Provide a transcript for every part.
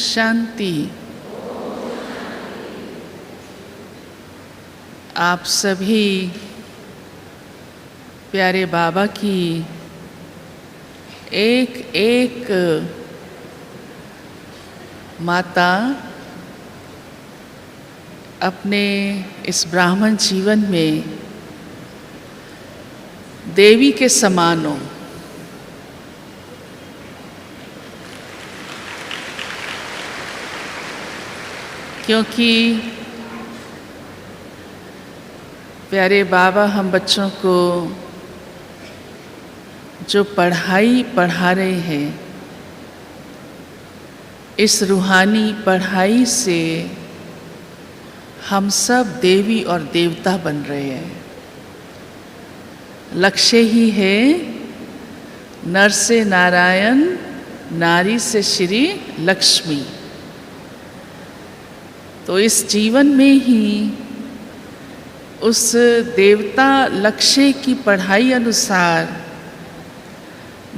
शांति। आप सभी प्यारे बाबा की एक एक माता अपने इस ब्राह्मण जीवन में देवी के समान हो। क्योंकि प्यारे बाबा हम बच्चों को जो पढ़ाई पढ़ा रहे हैं, इस रूहानी पढ़ाई से हम सब देवी और देवता बन रहे हैं। लक्ष्य ही है नर से नारायण, नारी से श्री लक्ष्मी। तो इस जीवन में ही उस देवता लक्ष्य की पढ़ाई अनुसार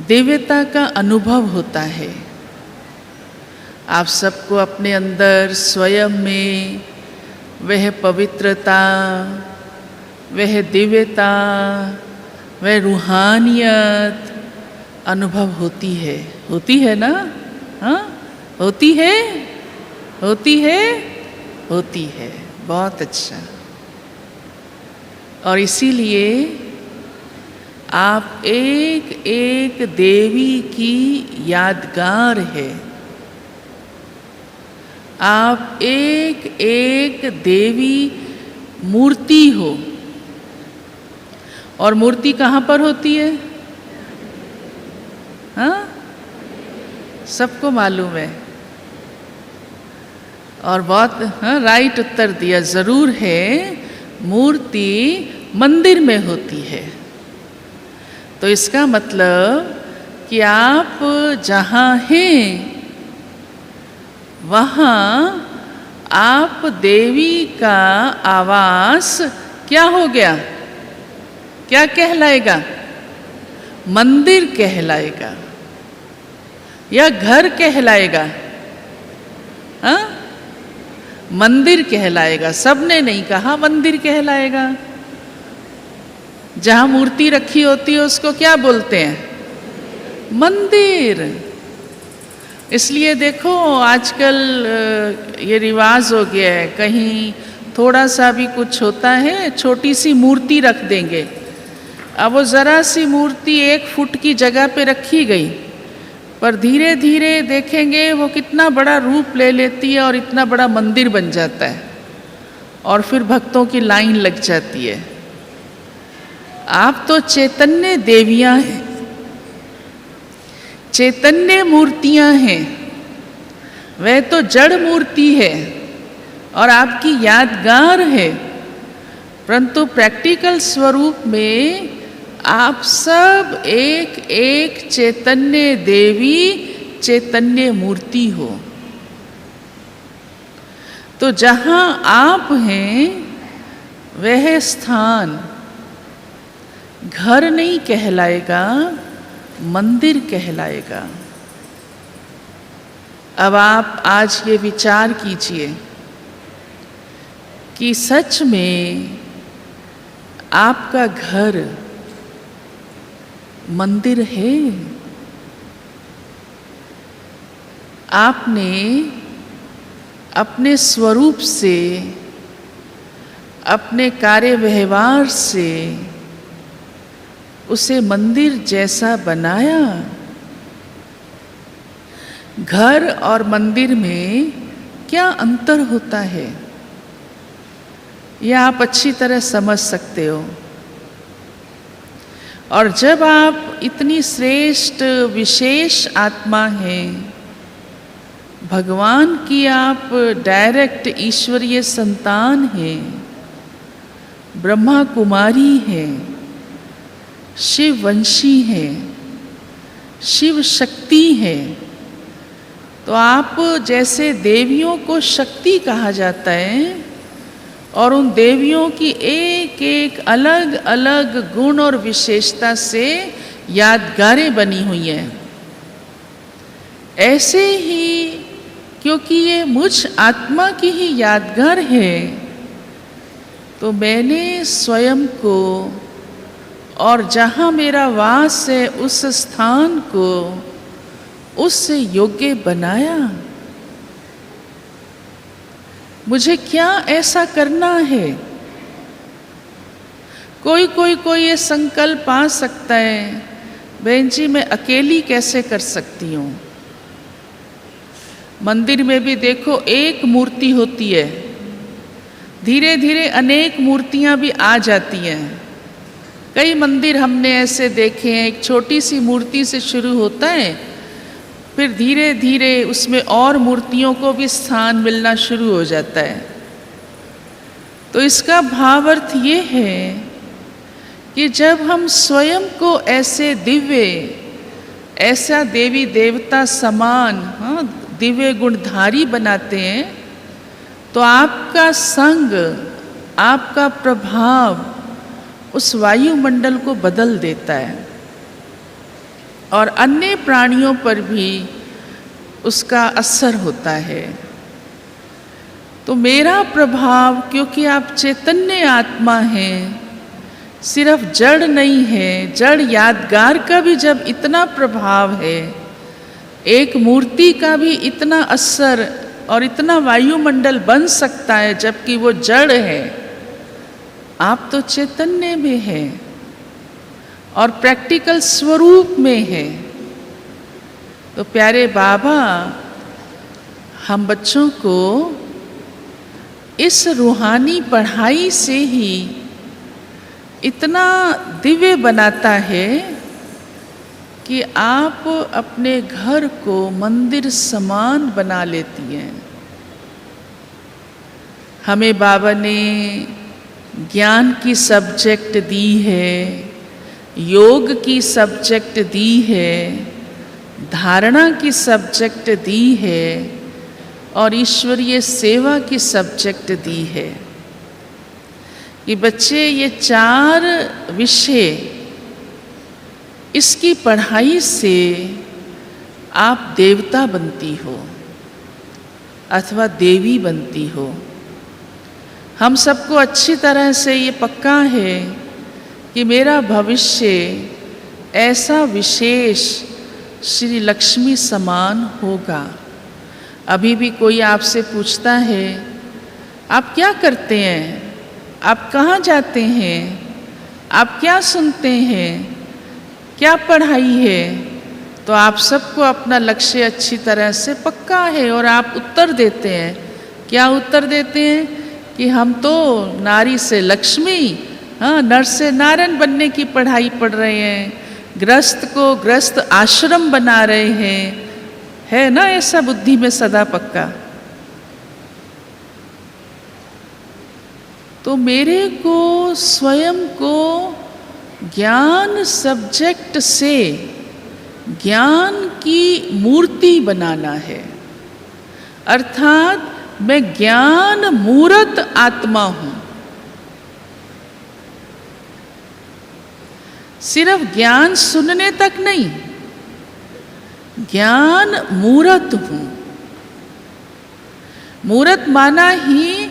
दिव्यता का अनुभव होता है। आप सबको अपने अंदर स्वयं में वह पवित्रता, वह दिव्यता, वह रूहानियत अनुभव होती है ना? हाँ, होती है। बहुत अच्छा। और इसीलिए आप एक एक देवी की यादगार है। आप एक एक देवी मूर्ति हो। और मूर्ति कहाँ पर होती है? हाँ, सबको मालूम है। और बहुत राइट उत्तर दिया। ज़रूर है, मूर्ति मंदिर में होती है। तो इसका मतलब कि आप जहाँ हैं वहाँ आप देवी का आवास क्या हो गया? क्या कहलाएगा? मंदिर कहलाएगा या घर कहलाएगा? हाँ, मंदिर कहलाएगा। सबने नहीं कहा मंदिर कहलाएगा। जहाँ मूर्ति रखी होती है उसको क्या बोलते हैं? मंदिर। इसलिए देखो आजकल ये रिवाज हो गया है, कहीं थोड़ा सा भी कुछ होता है छोटी सी मूर्ति रख देंगे। अब वो ज़रा सी मूर्ति 1 फुट की जगह पे रखी गई, पर धीरे धीरे देखेंगे वो कितना बड़ा रूप ले लेती है और इतना बड़ा मंदिर बन जाता है और फिर भक्तों की लाइन लग जाती है। आप तो चैतन्य देवियां हैं, चैतन्य मूर्तियां हैं। वह तो जड़ मूर्ति है और आपकी यादगार है, परंतु प्रैक्टिकल स्वरूप में आप सब एक एक चैतन्य देवी, चैतन्य मूर्ति हो। तो जहाँ आप हैं वह स्थान घर नहीं कहलाएगा, मंदिर कहलाएगा। अब आप आज ये विचार कीजिए कि सच में आपका घर मंदिर है। आपने अपने स्वरूप से, अपने कार्य व्यवहार से उसे मंदिर जैसा बनाया। घर और मंदिर में क्या अंतर होता है, यह आप अच्छी तरह समझ सकते हो। और जब आप इतनी श्रेष्ठ विशेष आत्मा हैं, भगवान की आप डायरेक्ट ईश्वरीय संतान हैं, ब्रह्मा कुमारी हैं, शिव वंशी हैं, शिव शक्ति हैं, तो आप जैसे देवियों को शक्ति कहा जाता है और उन देवियों की एक एक अलग अलग गुण और विशेषता से यादगारें बनी हुई हैं। ऐसे ही क्योंकि ये मुझ आत्मा की ही यादगार है, तो मैंने स्वयं को और जहाँ मेरा वास है उस स्थान को उससे योग्य बनाया। मुझे क्या ऐसा करना है? कोई ये संकल्प आ सकता है, बहन जी मैं अकेली कैसे कर सकती हूँ। मंदिर में भी देखो एक मूर्ति होती है, धीरे धीरे अनेक मूर्तियाँ भी आ जाती हैं। कई मंदिर हमने ऐसे देखे हैं, एक छोटी सी मूर्ति से शुरू होता है, फिर धीरे धीरे उसमें और मूर्तियों को भी स्थान मिलना शुरू हो जाता है। तो इसका भावार्थ ये है कि जब हम स्वयं को ऐसे दिव्य, ऐसा देवी देवता समान, दिव्य गुणधारी बनाते हैं, तो आपका संग, आपका प्रभाव उस वायुमंडल को बदल देता है और अन्य प्राणियों पर भी उसका असर होता है। तो मेरा प्रभाव, क्योंकि आप चैतन्य आत्मा हैं, सिर्फ जड़ नहीं है, जड़ यादगार का भी जब इतना प्रभाव है, एक मूर्ति का भी इतना असर और इतना वायुमंडल बन सकता है जबकि वो जड़ है। आप तो चैतन्य में हैं और प्रैक्टिकल स्वरूप में है। तो प्यारे बाबा हम बच्चों को इस रूहानी पढ़ाई से ही इतना दिव्य बनाता है कि आप अपने घर को मंदिर समान बना लेती हैं। हमें बाबा ने ज्ञान की सब्जेक्ट दी है, योग की सब्जेक्ट दी है, धारणा की सब्जेक्ट दी है और ईश्वरीय सेवा की सब्जेक्ट दी है कि बच्चे ये 4 विषय, इसकी पढ़ाई से आप देवता बनती हो अथवा देवी बनती हो। हम सबको अच्छी तरह से ये पक्का है कि मेरा भविष्य ऐसा विशेष श्री लक्ष्मी समान होगा। अभी भी कोई आपसे पूछता है आप क्या करते हैं, आप कहाँ जाते हैं, आप क्या सुनते हैं, क्या पढ़ाई है, तो आप सबको अपना लक्ष्य अच्छी तरह से पक्का है और आप उत्तर देते हैं। क्या उत्तर देते हैं कि हम तो नारी से लक्ष्मी, नर से नारायण बनने की पढ़ाई पढ़ रहे हैं, ग्रस्त को ग्रस्त आश्रम बना रहे हैं। है ना ऐसा बुद्धि में सदा पक्का? तो मेरे को स्वयं को ज्ञान सब्जेक्ट से ज्ञान की मूर्ति बनाना है, अर्थात मैं ज्ञान मूर्त आत्मा हूं। सिर्फ ज्ञान सुनने तक नहीं, ज्ञान मूर्त हूं। मूर्त माना ही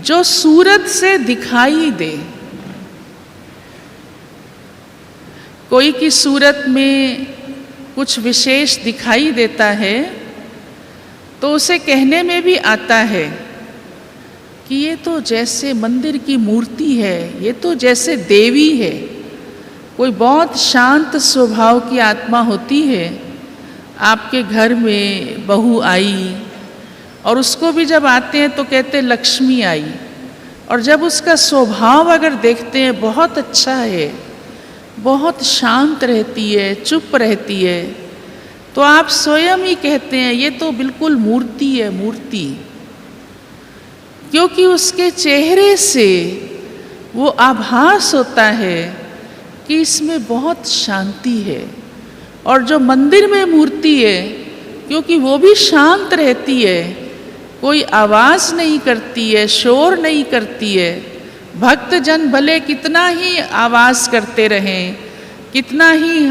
जो सूरत से दिखाई दे। कोई की सूरत में कुछ विशेष दिखाई देता है तो उसे कहने में भी आता है कि ये तो जैसे मंदिर की मूर्ति है, ये तो जैसे देवी है। कोई बहुत शांत स्वभाव की आत्मा होती है, आपके घर में बहू आई और उसको भी जब आते हैं तो कहते हैं लक्ष्मी आई, और जब उसका स्वभाव अगर देखते हैं बहुत अच्छा है, बहुत शांत रहती है, चुप रहती है, तो आप स्वयं ही कहते हैं ये तो बिल्कुल मूर्ति है, मूर्ति। क्योंकि उसके चेहरे से वो आभास होता है कि इसमें बहुत शांति है। और जो मंदिर में मूर्ति है, क्योंकि वो भी शांत रहती है, कोई आवाज़ नहीं करती है, शोर नहीं करती है। भक्तजन भले कितना ही आवाज़ करते रहें, कितना ही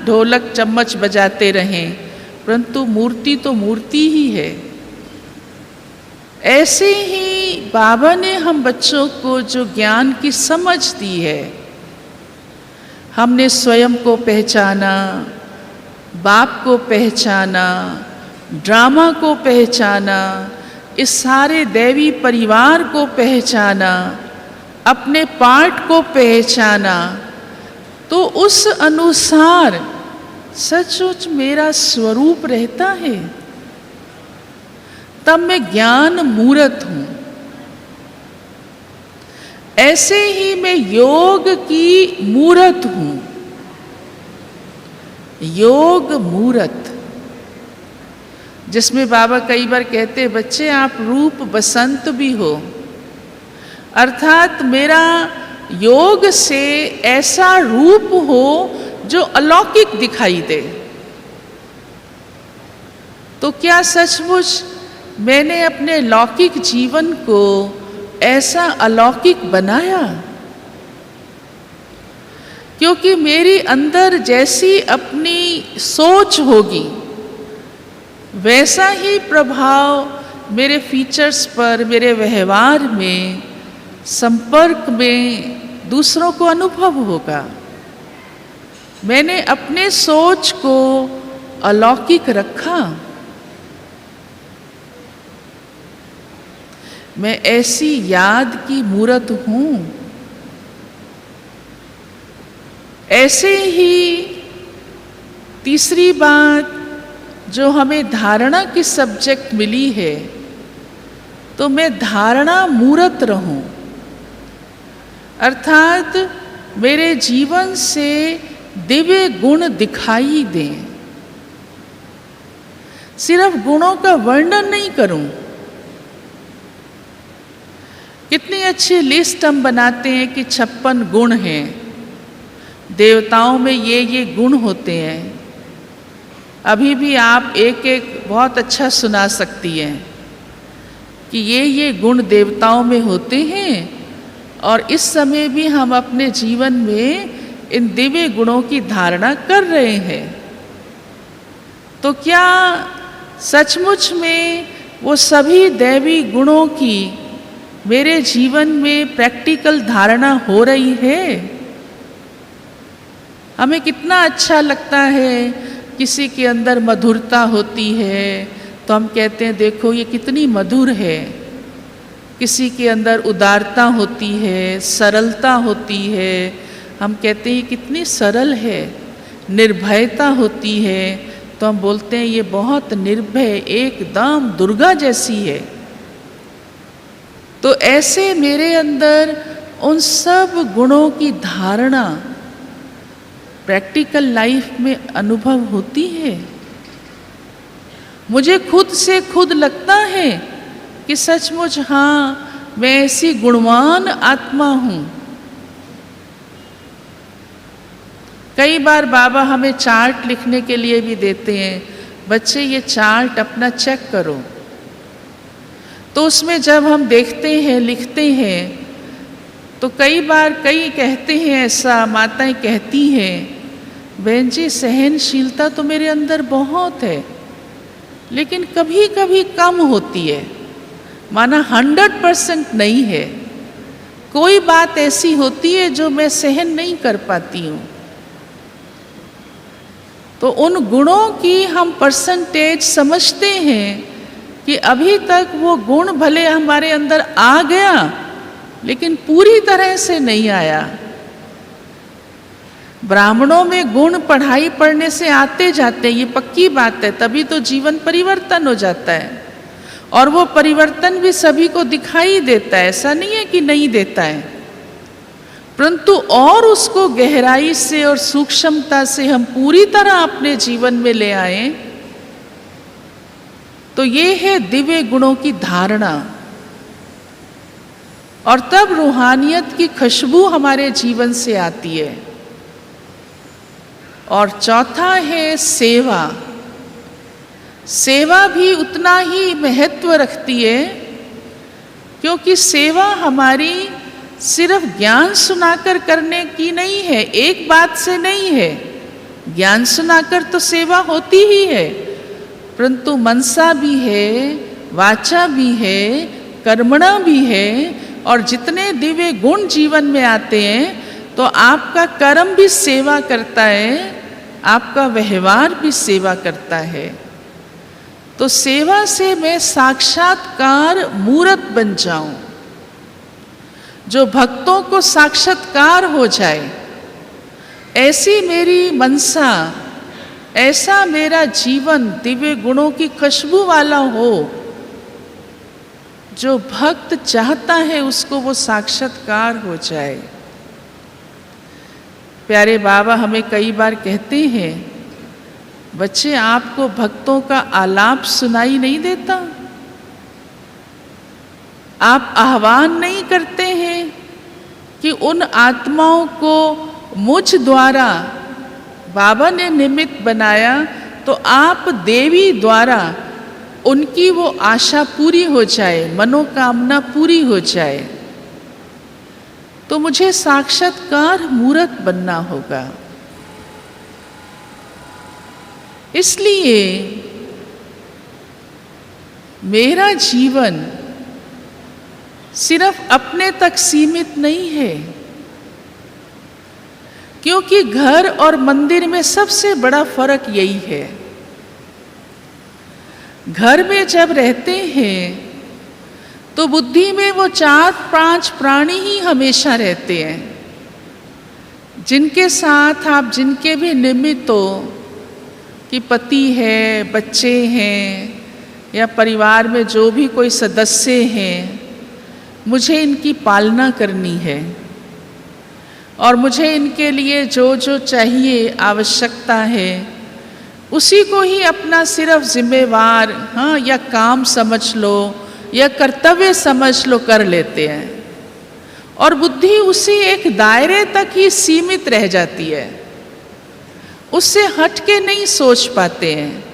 ढोलक चम्मच बजाते रहें, परंतु मूर्ति तो मूर्ति ही है। ऐसे ही बाबा ने हम बच्चों को जो ज्ञान की समझ दी है, हमने स्वयं को पहचाना, बाप को पहचाना, ड्रामा को पहचाना, इस सारे दैवी परिवार को पहचाना, अपने पार्ट को पहचाना, तो उस अनुसार सचमुच मेरा स्वरूप रहता है, तब मैं ज्ञान मूर्त हूं। ऐसे ही मैं योग की मूर्त हूं, योग मूर्त, जिसमें बाबा कई बार कहते बच्चे आप रूप बसंत भी हो, अर्थात मेरा योग से ऐसा रूप हो जो अलौकिक दिखाई दे। तो क्या सचमुच मैंने अपने लौकिक जीवन को ऐसा अलौकिक बनाया? क्योंकि मेरी अंदर जैसी अपनी सोच होगी वैसा ही प्रभाव मेरे फीचर्स पर, मेरे व्यवहार में, संपर्क में दूसरों को अनुभव होगा। मैंने अपने सोच को अलौकिक रखा। मैं ऐसी याद की मूर्त हूं। ऐसे ही तीसरी बात जो हमें धारणा की सब्जेक्ट मिली है, तो मैं धारणा मूर्त रहूं, अर्थात मेरे जीवन से दिव्य गुण दिखाई दें। सिर्फ गुणों का वर्णन नहीं करूं। कितनी अच्छी लिस्ट हम बनाते हैं कि 56 गुण हैं, देवताओं में ये गुण होते हैं। अभी भी आप एक एक बहुत अच्छा सुना सकती हैं कि ये गुण देवताओं में होते हैं, और इस समय भी हम अपने जीवन में इन दिव्य गुणों की धारणा कर रहे हैं। तो क्या सचमुच में वो सभी दैवी गुणों की मेरे जीवन में प्रैक्टिकल धारणा हो रही है? हमें कितना अच्छा लगता है, किसी के अंदर मधुरता होती है तो हम कहते हैं देखो ये कितनी मधुर है। किसी के अंदर उदारता होती है, सरलता होती है, हम कहते हैं ये कितनी सरल है। निर्भयता होती है तो हम बोलते हैं ये बहुत निर्भय, एकदम दुर्गा जैसी है। तो ऐसे मेरे अंदर उन सब गुणों की धारणा प्रैक्टिकल लाइफ में अनुभव होती है। मुझे खुद से खुद लगता है कि सचमुच हाँ मैं ऐसी गुणवान आत्मा हूँ। कई बार बाबा हमें चार्ट लिखने के लिए भी देते हैं, बच्चे ये चार्ट अपना चेक करो। तो उसमें जब हम देखते हैं, लिखते हैं, तो कई बार कई कहते हैं ऐसा, माताएं कहती हैं बहन जी सहनशीलता तो मेरे अंदर बहुत है, लेकिन कभी कभी कम होती है, माना 100% नहीं है। कोई बात ऐसी होती है जो मैं सहन नहीं कर पाती हूँ। तो उन गुणों की हम परसेंटेज समझते हैं कि अभी तक वो गुण भले हमारे अंदर आ गया लेकिन पूरी तरह से नहीं आया। ब्राह्मणों में गुण पढ़ाई पढ़ने से आते जाते हैं, ये पक्की बात है, तभी तो जीवन परिवर्तन हो जाता है। और वो परिवर्तन भी सभी को दिखाई देता है, ऐसा नहीं है कि नहीं देता है, परंतु और उसको गहराई से और सूक्ष्मता से हम पूरी तरह अपने जीवन में ले आए तो ये है दिव्य गुणों की धारणा। और तब रूहानियत की खुशबू हमारे जीवन से आती है। और चौथा है सेवा। सेवा भी उतना ही महत्व रखती है, क्योंकि सेवा हमारी सिर्फ ज्ञान सुनाकर करने की नहीं है, एक बात से नहीं है। ज्ञान सुनाकर तो सेवा होती ही है, परंतु मनसा भी है वाचा भी है, कर्मणा भी है, और जितने दिव्य गुण जीवन में आते हैं तो आपका कर्म भी सेवा करता है, आपका व्यवहार भी सेवा करता है। तो सेवा से मैं साक्षात्कार मूर्त बन जाऊं, जो भक्तों को साक्षात्कार हो जाए, ऐसी मेरी मनसा, ऐसा मेरा जीवन दिव्य गुणों की खुशबू वाला हो। जो भक्त चाहता है उसको वो साक्षात्कार हो जाए। प्यारे बाबा हमें कई बार कहते हैं, बच्चे आपको भक्तों का आलाप सुनाई नहीं देता? आप आह्वान नहीं करते हैं कि उन आत्माओं को मुझ द्वारा बाबा ने निमित्त बनाया, तो आप देवी द्वारा उनकी वो आशा पूरी हो जाए, मनोकामना पूरी हो जाए। तो मुझे साक्षात्कार मूर्त बनना होगा। इसलिए मेरा जीवन सिर्फ अपने तक सीमित नहीं है, क्योंकि घर और मंदिर में सबसे बड़ा फर्क यही है। घर में जब रहते हैं तो बुद्धि में वो 4-5 प्राणी ही हमेशा रहते हैं, जिनके साथ आप जिनके भी निमित्त हो, कि पति है, बच्चे हैं, या परिवार में जो भी कोई सदस्य हैं, मुझे इनकी पालना करनी है और मुझे इनके लिए जो जो चाहिए, आवश्यकता है, उसी को ही अपना सिर्फ जिम्मेवार, हाँ, या काम समझ लो या कर्तव्य समझ लो, कर लेते हैं। और बुद्धि उसी एक दायरे तक ही सीमित रह जाती है, उससे हट के नहीं सोच पाते हैं।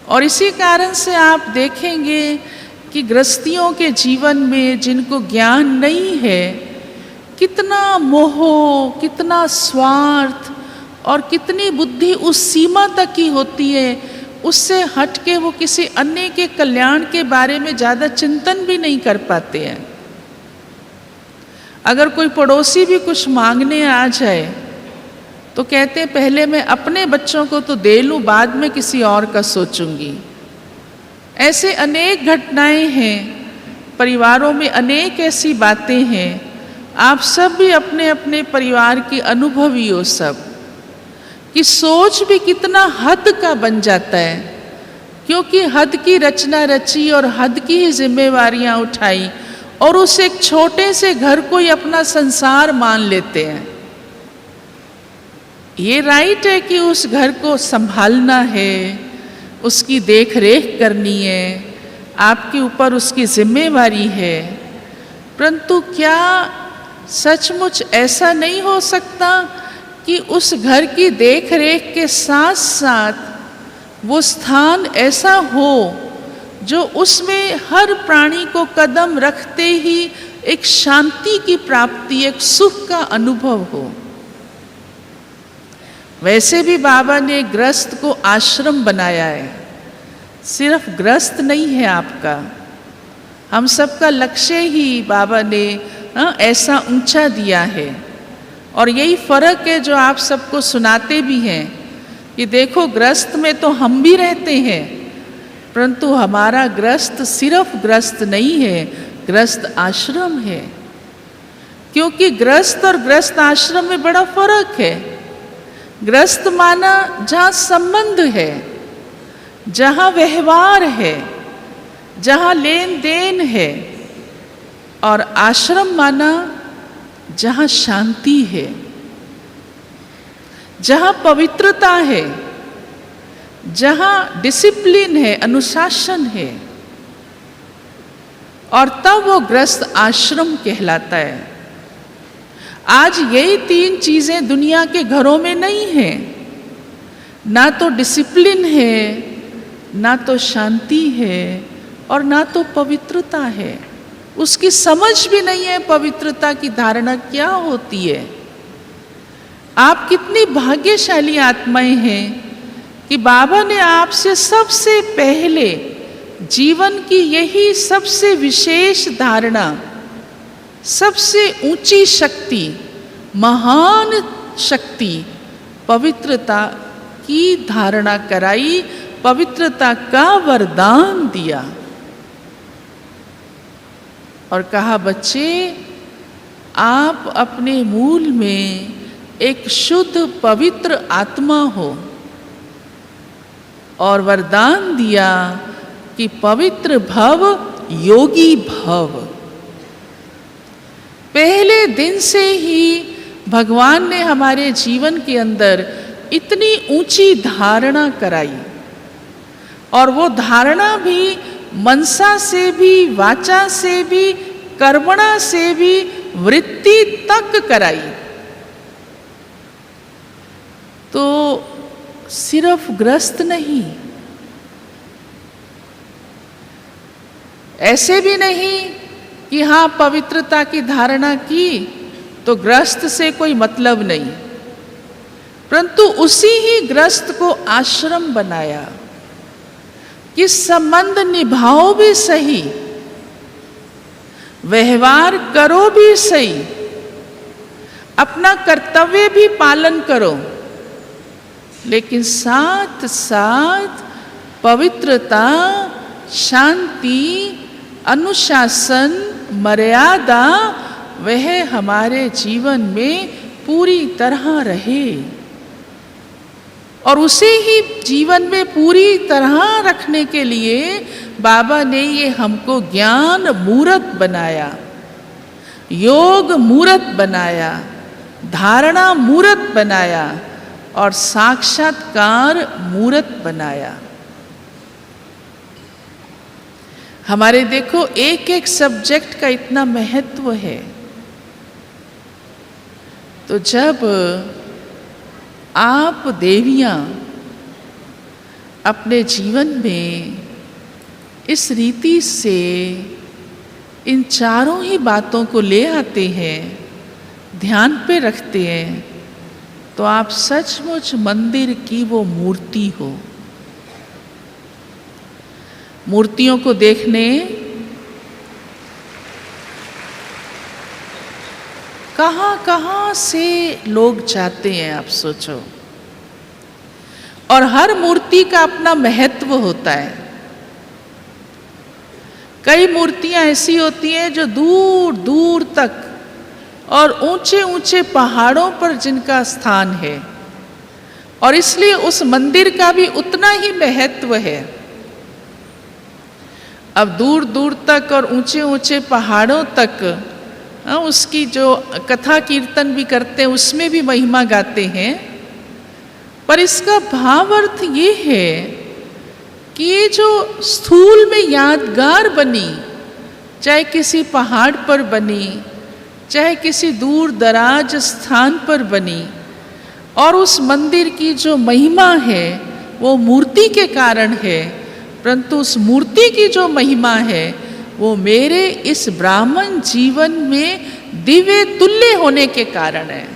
और इसी कारण से आप देखेंगे कि गृहस्थियों के जीवन में जिनको ज्ञान नहीं है, कितना मोह, कितना स्वार्थ और कितनी बुद्धि उस सीमा तक की होती है, उससे हट के वो किसी अन्य के कल्याण के बारे में ज़्यादा चिंतन भी नहीं कर पाते हैं। अगर कोई पड़ोसी भी कुछ मांगने आ जाए तो कहते हैं पहले मैं अपने बच्चों को तो दे लूँ, बाद में किसी और का सोचूंगी। ऐसे अनेक घटनाएं हैं, परिवारों में अनेक ऐसी बातें हैं। आप सब भी अपने अपने परिवार की अनुभवी हो सब, कि सोच भी कितना हद का बन जाता है, क्योंकि हद की रचना रची और हद की ही जिम्मेवारियां उठाई और उस एक छोटे से घर को ही अपना संसार मान लेते हैं। ये राइट है कि उस घर को संभालना है, उसकी देख रेख करनी है, आपके ऊपर उसकी जिम्मेवारी है, परंतु क्या सचमुच ऐसा नहीं हो सकता कि उस घर की देख रेख के साथ साथ वो स्थान ऐसा हो जो उसमें हर प्राणी को कदम रखते ही एक शांति की प्राप्ति, एक सुख का अनुभव हो। वैसे भी बाबा ने गृहस्थ को आश्रम बनाया है, सिर्फ गृहस्थ नहीं है आपका, हम सबका लक्ष्य ही बाबा ने ऐसा ऊंचा दिया है। और यही फर्क है जो आप सबको सुनाते भी हैं कि देखो गृहस्थ में तो हम भी रहते हैं, परंतु हमारा गृहस्थ सिर्फ गृहस्थ नहीं है, गृहस्थ आश्रम है। क्योंकि गृहस्थ और गृहस्थ आश्रम में बड़ा फर्क है। गृहस्थ माना जहाँ संबंध है, जहाँ व्यवहार है, जहाँ लेन देन है, और आश्रम माना जहाँ शांति है, जहाँ पवित्रता है, जहाँ डिसिप्लिन है, अनुशासन है, और तब वो गृहस्थ आश्रम कहलाता है। आज यही 3 चीजें दुनिया के घरों में नहीं है, ना तो डिसिप्लिन है, ना तो शांति है, और ना तो पवित्रता है। उसकी समझ भी नहीं है पवित्रता की धारणा क्या होती है। आप कितनी भाग्यशाली आत्माएं हैं कि बाबा ने आपसे सबसे पहले जीवन की यही सबसे विशेष धारणा, सबसे ऊंची शक्ति, महान शक्ति पवित्रता की धारणा कराई, पवित्रता का वरदान दिया और कहा, बच्चे आप अपने मूल में एक शुद्ध पवित्र आत्मा हो, और वरदान दिया कि पवित्र भव, योगी भव। पहले दिन से ही भगवान ने हमारे जीवन के अंदर इतनी ऊंची धारणा कराई, और वो धारणा भी मनसा से भी, वाचा से भी, कर्मणा से भी, वृत्ति तक कराई। तो सिर्फ ग्रस्त नहीं, ऐसे भी नहीं कि हाँ पवित्रता की धारणा की तो ग्रस्त से कोई मतलब नहीं, परंतु उसी ही ग्रस्त को आश्रम बनाया कि संबंध निभाओ भी सही, व्यवहार करो भी सही, अपना कर्तव्य भी पालन करो, लेकिन साथ साथ पवित्रता, शांति, अनुशासन, मर्यादा वह हमारे जीवन में पूरी तरह रहे। और उसे ही जीवन में पूरी तरह रखने के लिए बाबा ने ये हमको ज्ञान मूर्त बनाया, योग मूर्त बनाया, धारणा मूर्त बनाया और साक्षात्कार मूर्त बनाया। हमारे देखो एक एक सब्जेक्ट का इतना महत्व है। तो जब आप देवियां अपने जीवन में इस रीति से इन चारों ही बातों को ले आते हैं, ध्यान पे रखते हैं, तो आप सचमुच मंदिर की वो मूर्ति हो। मूर्तियों को देखने कहाँ कहाँ से लोग जाते हैं, आप सोचो। और हर मूर्ति का अपना महत्व होता है। कई मूर्तियां ऐसी होती हैं जो दूर दूर तक और ऊंचे ऊंचे पहाड़ों पर जिनका स्थान है, और इसलिए उस मंदिर का भी उतना ही महत्व है। अब दूर दूर तक और ऊंचे ऊंचे पहाड़ों तक उसकी जो कथा कीर्तन भी करते हैं उसमें भी महिमा गाते हैं, पर इसका भावार्थ ये है कि ये जो स्थूल में यादगार बनी, चाहे किसी पहाड़ पर बनी, चाहे किसी दूर दराज स्थान पर बनी, और उस मंदिर की जो महिमा है वो मूर्ति के कारण है, परंतु उस मूर्ति की जो महिमा है वो मेरे इस ब्राह्मण जीवन में दिव्य तुल्य होने के कारण है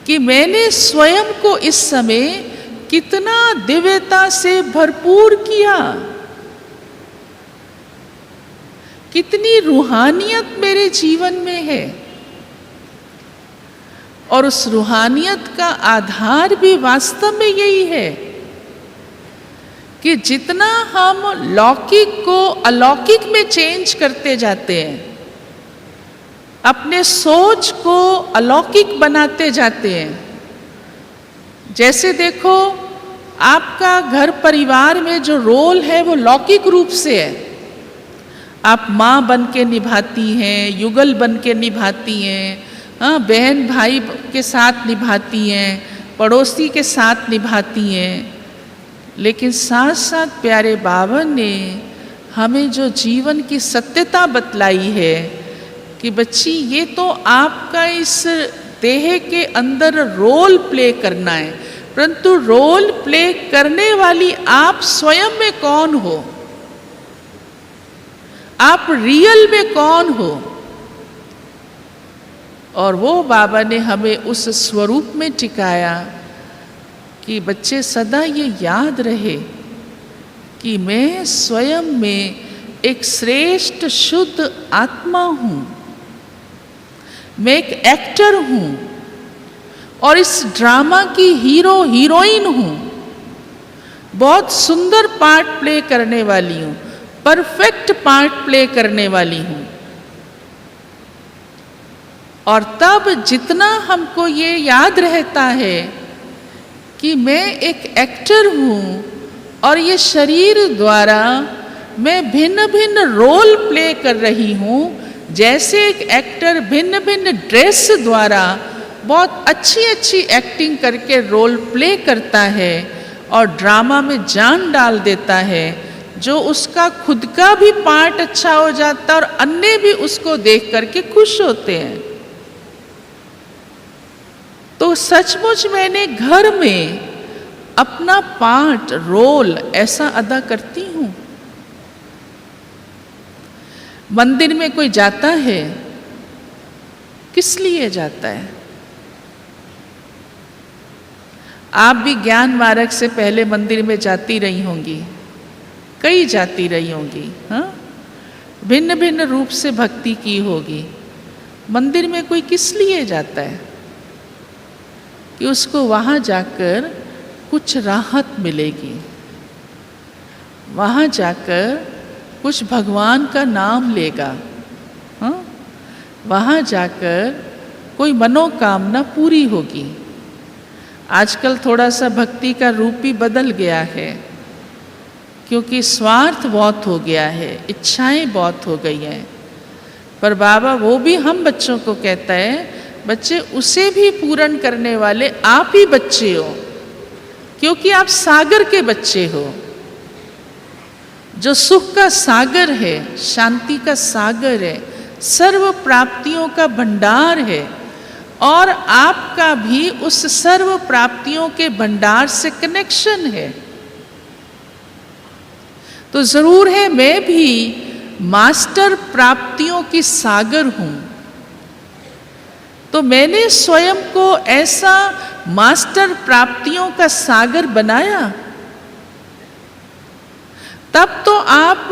कि मैंने स्वयं को इस समय कितना दिव्यता से भरपूर किया, कितनी रूहानियत मेरे जीवन में है। और उस रूहानियत का आधार भी वास्तव में यही है कि जितना हम लौकिक को अलौकिक में चेंज करते जाते हैं, अपने सोच को अलौकिक बनाते जाते हैं। जैसे देखो, आपका घर परिवार में जो रोल है वो लौकिक रूप से है। आप माँ बन के निभाती हैं, युगल बन के निभाती हैं, बहन भाई के साथ निभाती हैं, पड़ोसी के साथ निभाती हैं। लेकिन साथ साथ प्यारे बाबा ने हमें जो जीवन की सत्यता बतलाई है कि बच्ची ये तो आपका इस देह के अंदर रोल प्ले करना है, परंतु रोल प्ले करने वाली आप स्वयं में कौन हो, आप रियल में कौन हो। और वो बाबा ने हमें उस स्वरूप में टिकाया कि बच्चे सदा ये याद रहे कि मैं स्वयं में एक श्रेष्ठ शुद्ध आत्मा हूँ, मैं एक एक्टर हूँ और इस ड्रामा की हीरो हीरोइन हूँ, बहुत सुंदर पार्ट प्ले करने वाली हूँ, परफेक्ट पार्ट प्ले करने वाली हूँ। और तब जितना हमको ये याद रहता है कि मैं एक एक्टर हूँ और ये शरीर द्वारा मैं भिन्न भिन्न रोल प्ले कर रही हूँ, जैसे एक एक्टर भिन्न भिन्न ड्रेस द्वारा बहुत अच्छी अच्छी एक्टिंग करके रोल प्ले करता है और ड्रामा में जान डाल देता है, जो उसका खुद का भी पार्ट अच्छा हो जाता है और अन्य भी उसको देख करके खुश होते हैं। तो सचमुच मैंने घर में अपना पार्ट रोल ऐसा अदा करती हूँ। मंदिर में कोई जाता है, किस लिए जाता है? आप भी ज्ञान मार्ग से पहले मंदिर में जाती रही होंगी, कई जाती रही होंगी, हाँ? भिन्न भिन्न रूप से भक्ति की होगी। मंदिर में कोई किस लिए जाता है? कि उसको वहाँ जाकर कुछ राहत मिलेगी, वहाँ जाकर कुछ भगवान का नाम लेगा, हाँ? वहाँ जाकर कोई मनोकामना पूरी होगी। आजकल थोड़ा सा भक्ति का रूप भी बदल गया है, क्योंकि स्वार्थ बहुत हो गया है, इच्छाएं बहुत हो गई हैं। पर बाबा वो भी हम बच्चों को कहता है, बच्चे उसे भी पूर्ण करने वाले आप ही बच्चे हो, क्योंकि आप सागर के बच्चे हो, जो सुख का सागर है, शांति का सागर है, सर्व प्राप्तियों का भंडार है, और आपका भी उस सर्व प्राप्तियों के भंडार से कनेक्शन है। तो जरूर है मैं भी मास्टर प्राप्तियों की सागर हूं, तो मैंने स्वयं को ऐसा मास्टर प्राप्तियों का सागर बनाया, तब तो आप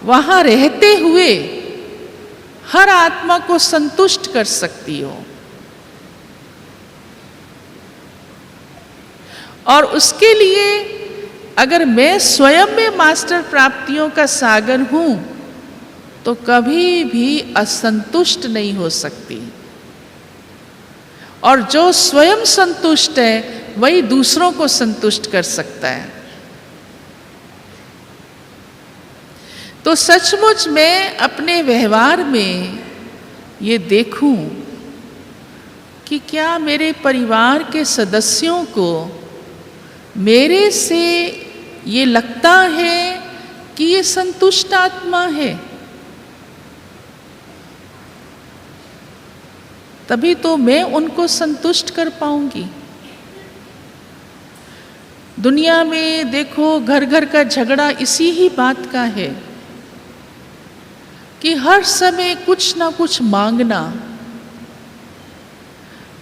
वहां रहते हुए हर आत्मा को संतुष्ट कर सकती हो। और उसके लिए अगर मैं स्वयं में मास्टर प्राप्तियों का सागर हूं, तो कभी भी असंतुष्ट नहीं हो सकती। और जो स्वयं संतुष्ट है वही दूसरों को संतुष्ट कर सकता है। तो सचमुच मैं अपने व्यवहार में ये देखूं कि क्या मेरे परिवार के सदस्यों को मेरे से ये लगता है कि ये संतुष्ट आत्मा है, तभी तो मैं उनको संतुष्ट कर पाऊंगी। दुनिया में देखो घर घर का झगड़ा इसी ही बात का है कि हर समय कुछ ना कुछ मांगना,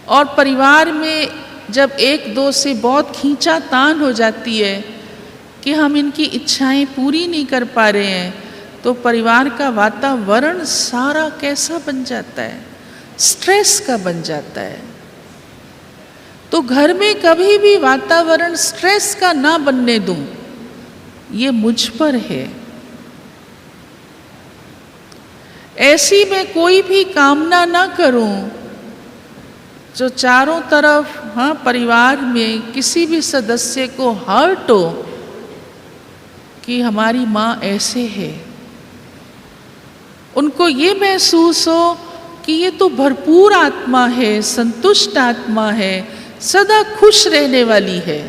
और परिवार में जब एक दो से बहुत खींचातान हो जाती है कि हम इनकी इच्छाएं पूरी नहीं कर पा रहे हैं, तो परिवार का वातावरण सारा कैसा बन जाता है, स्ट्रेस का बन जाता है। तो घर में कभी भी वातावरण स्ट्रेस का ना बनने दूं, ये मुझ पर है। ऐसी मैं कोई भी कामना ना करूं जो चारों तरफ, हाँ, परिवार में किसी भी सदस्य को हर्ट हो कि हमारी माँ ऐसे है। उनको ये महसूस हो कि ये तो भरपूर आत्मा है, संतुष्ट आत्मा है, सदा खुश रहने वाली है।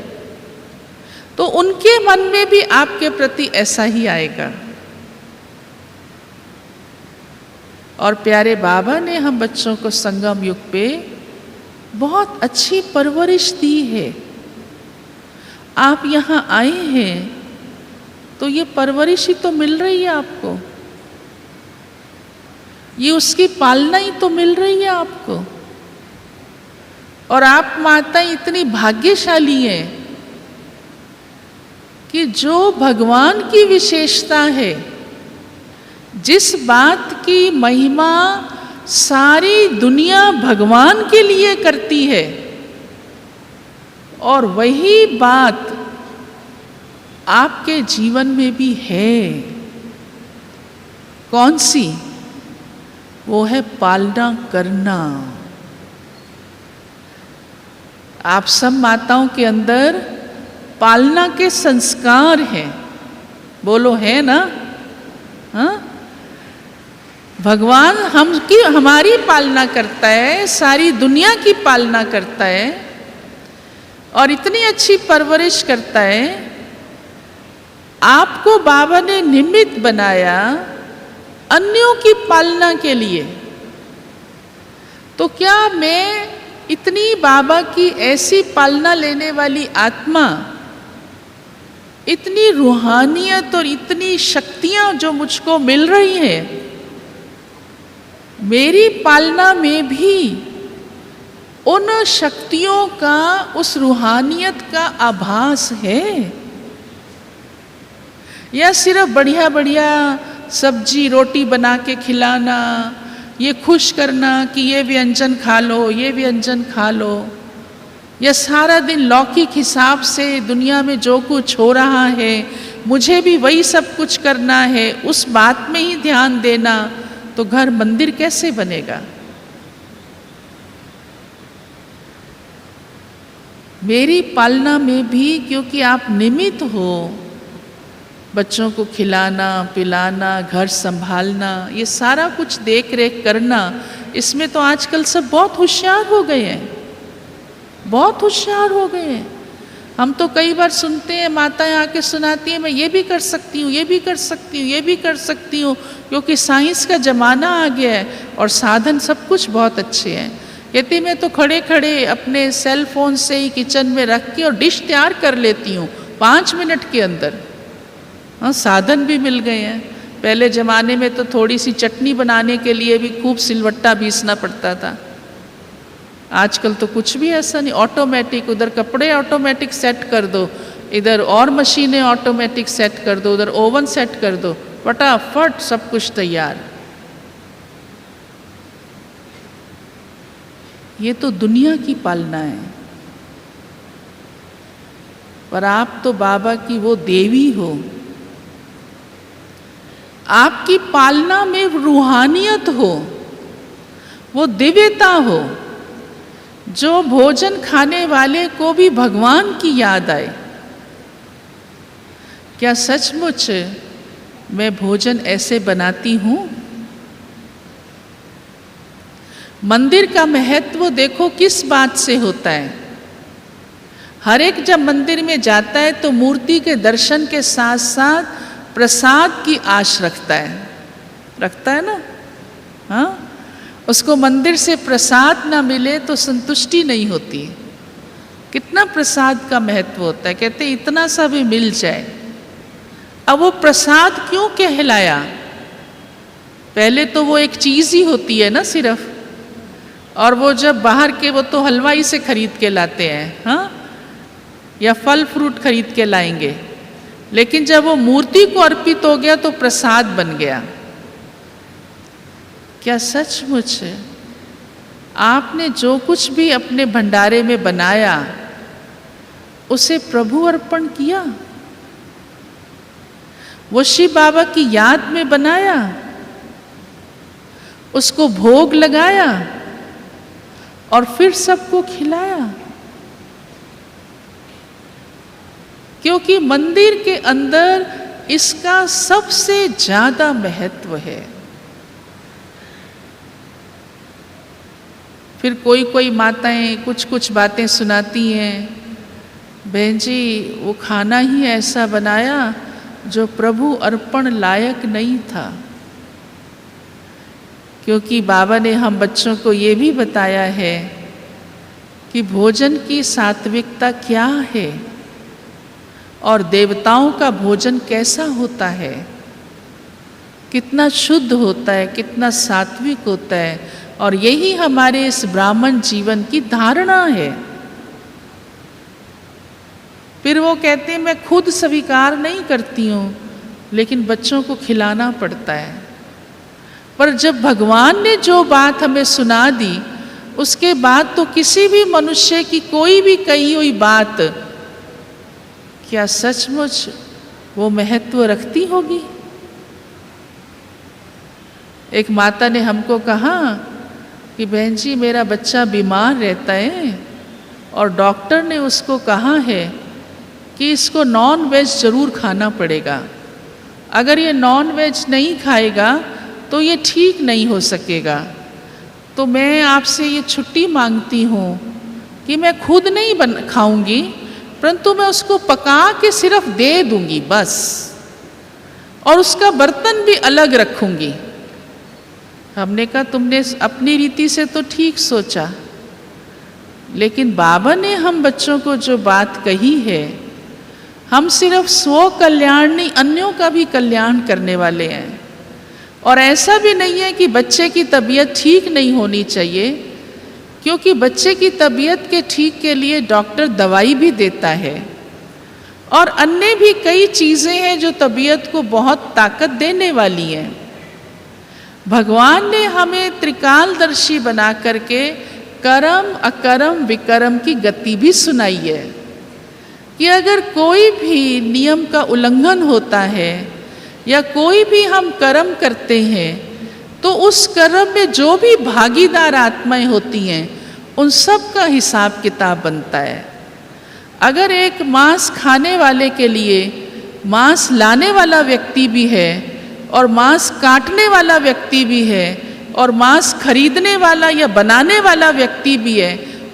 तो उनके मन में भी आपके प्रति ऐसा ही आएगा। और प्यारे बाबा ने हम बच्चों को संगम युग पे बहुत अच्छी परवरिश दी है। आप यहाँ आए हैं तो ये परवरिश ही तो मिल रही है आपको, ये उसकी पालना ही तो मिल रही है आपको। और आप माताएं इतनी भाग्यशाली हैं कि जो भगवान की विशेषता है, जिस बात की महिमा सारी दुनिया भगवान के लिए करती है, और वही बात आपके जीवन में भी है। कौन सी? वो है पालना करना। आप सब माताओं के अंदर पालना के संस्कार हैं। बोलो, है ना? हाँ, भगवान हमारी पालना करता है, सारी दुनिया की पालना करता है, और इतनी अच्छी परवरिश करता है। आपको बाबा ने निमित्त बनाया अन्यों की पालना के लिए। तो क्या मैं इतनी बाबा की ऐसी पालना लेने वाली आत्मा, इतनी रूहानियत और इतनी शक्तियां जो मुझको मिल रही हैं, मेरी पालना में भी उन शक्तियों का, उस रूहानियत का आभास है? या सिर्फ बढ़िया बढ़िया सब्जी रोटी बना के खिलाना, ये खुश करना कि ये व्यंजन खा लो, ये व्यंजन खा लो, या सारा दिन लौकिक हिसाब से दुनिया में जो कुछ हो रहा है मुझे भी वही सब कुछ करना है, उस बात में ही ध्यान देना, तो घर मंदिर कैसे बनेगा? मेरी पालना में भी, क्योंकि आप निमित्त हो, बच्चों को खिलाना पिलाना, घर संभालना, ये सारा कुछ देख रेख करना, इसमें तो आजकल सब बहुत होशियार हो गए हैं, बहुत होशियार हो गए हैं। हम तो कई बार सुनते हैं, माताएं आके सुनाती हैं, मैं ये भी कर सकती हूँ, ये भी कर सकती हूँ, ये भी कर सकती हूँ, क्योंकि साइंस का ज़माना आ गया है और साधन सब कुछ बहुत अच्छे हैं। कहती मैं तो खड़े खड़े अपने सेल फोन से ही किचन में रख के और डिश तैयार कर लेती हूँ 5 मिनट के अंदर। हाँ, साधन भी मिल गए हैं। पहले ज़माने में तो थोड़ी सी चटनी बनाने के लिए भी खूब सिलवट्टा पीसना पड़ता था। आजकल तो कुछ भी ऐसा नहीं, ऑटोमेटिक, उधर कपड़े ऑटोमेटिक सेट कर दो, इधर और मशीनें ऑटोमेटिक सेट कर दो, उधर ओवन सेट कर दो, फटाफट सब कुछ तैयार। ये तो दुनिया की पालना है, पर आप तो बाबा की वो देवी हो। आपकी पालना में रूहानियत हो, वो दिव्यता हो, जो भोजन खाने वाले को भी भगवान की याद आए। क्या सचमुच मैं भोजन ऐसे बनाती हूँ? मंदिर का महत्व देखो किस बात से होता है। हर एक जब मंदिर में जाता है तो मूर्ति के दर्शन के साथ साथ प्रसाद की आश रखता है ना। हाँ, उसको मंदिर से प्रसाद ना मिले तो संतुष्टि नहीं होती। कितना प्रसाद का महत्व होता है, कहते इतना सा भी मिल जाए। अब वो प्रसाद क्यों कहलाया? पहले तो वो एक चीज ही होती है ना सिर्फ, और वो जब बाहर के, वो तो हलवाई से खरीद के लाते हैं, हाँ, या फल फ्रूट खरीद के लाएंगे। लेकिन जब वो मूर्ति को अर्पित हो गया तो प्रसाद बन गया। क्या सचमुच आपने जो कुछ भी अपने भंडारे में बनाया उसे प्रभु अर्पण किया? वो शिव बाबा की याद में बनाया, उसको भोग लगाया और फिर सबको खिलाया? क्योंकि मंदिर के अंदर इसका सबसे ज्यादा महत्व है। फिर कोई कोई माताएं कुछ कुछ बातें सुनाती हैं, बहन जी वो खाना ही ऐसा बनाया जो प्रभु अर्पण लायक नहीं था। क्योंकि बाबा ने हम बच्चों को ये भी बताया है कि भोजन की सात्विकता क्या है और देवताओं का भोजन कैसा होता है, कितना शुद्ध होता है, कितना सात्विक होता है। और यही हमारे इस ब्राह्मण जीवन की धारणा है। फिर वो कहते हैं मैं खुद स्वीकार नहीं करती हूँ, लेकिन बच्चों को खिलाना पड़ता है। पर जब भगवान ने जो बात हमें सुना दी, उसके बाद तो किसी भी मनुष्य की कोई भी कही हुई बात क्या सचमुच वो महत्व रखती होगी? एक माता ने हमको कहा कि बहन जी मेरा बच्चा बीमार रहता है और डॉक्टर ने उसको कहा है कि इसको नॉन वेज ज़रूर खाना पड़ेगा, अगर ये नॉन वेज नहीं खाएगा तो ये ठीक नहीं हो सकेगा। तो मैं आपसे ये छुट्टी मांगती हूँ कि मैं खुद नहीं खाऊंगी, परंतु मैं उसको पका के सिर्फ दे दूंगी बस, और उसका बर्तन भी अलग रखूंगी। हमने कहा तुमने अपनी रीति से तो ठीक सोचा, लेकिन बाबा ने हम बच्चों को जो बात कही है, हम सिर्फ स्व कल्याण नहीं अन्यों का भी कल्याण करने वाले हैं। और ऐसा भी नहीं है कि बच्चे की तबीयत ठीक नहीं होनी चाहिए, क्योंकि बच्चे की तबीयत के ठीक के लिए डॉक्टर दवाई भी देता है, और अन्य भी कई चीज़ें हैं जो तबीयत को बहुत ताकत देने वाली हैं। भगवान ने हमें त्रिकालदर्शी बना करके कर्म अकर्म विकर्म की गति भी सुनाई है कि अगर कोई भी नियम का उल्लंघन होता है या कोई भी हम कर्म करते हैं, तो उस कर्म में जो भी भागीदार आत्माएं होती हैं उन सब का हिसाब किताब बनता है। अगर एक मांस खाने वाले के लिए मांस लाने वाला व्यक्ति भी है, और मांस काटने वाला व्यक्ति भी है, और मांस खरीदने वाला या बनाने वाला व्यक्ति भी है,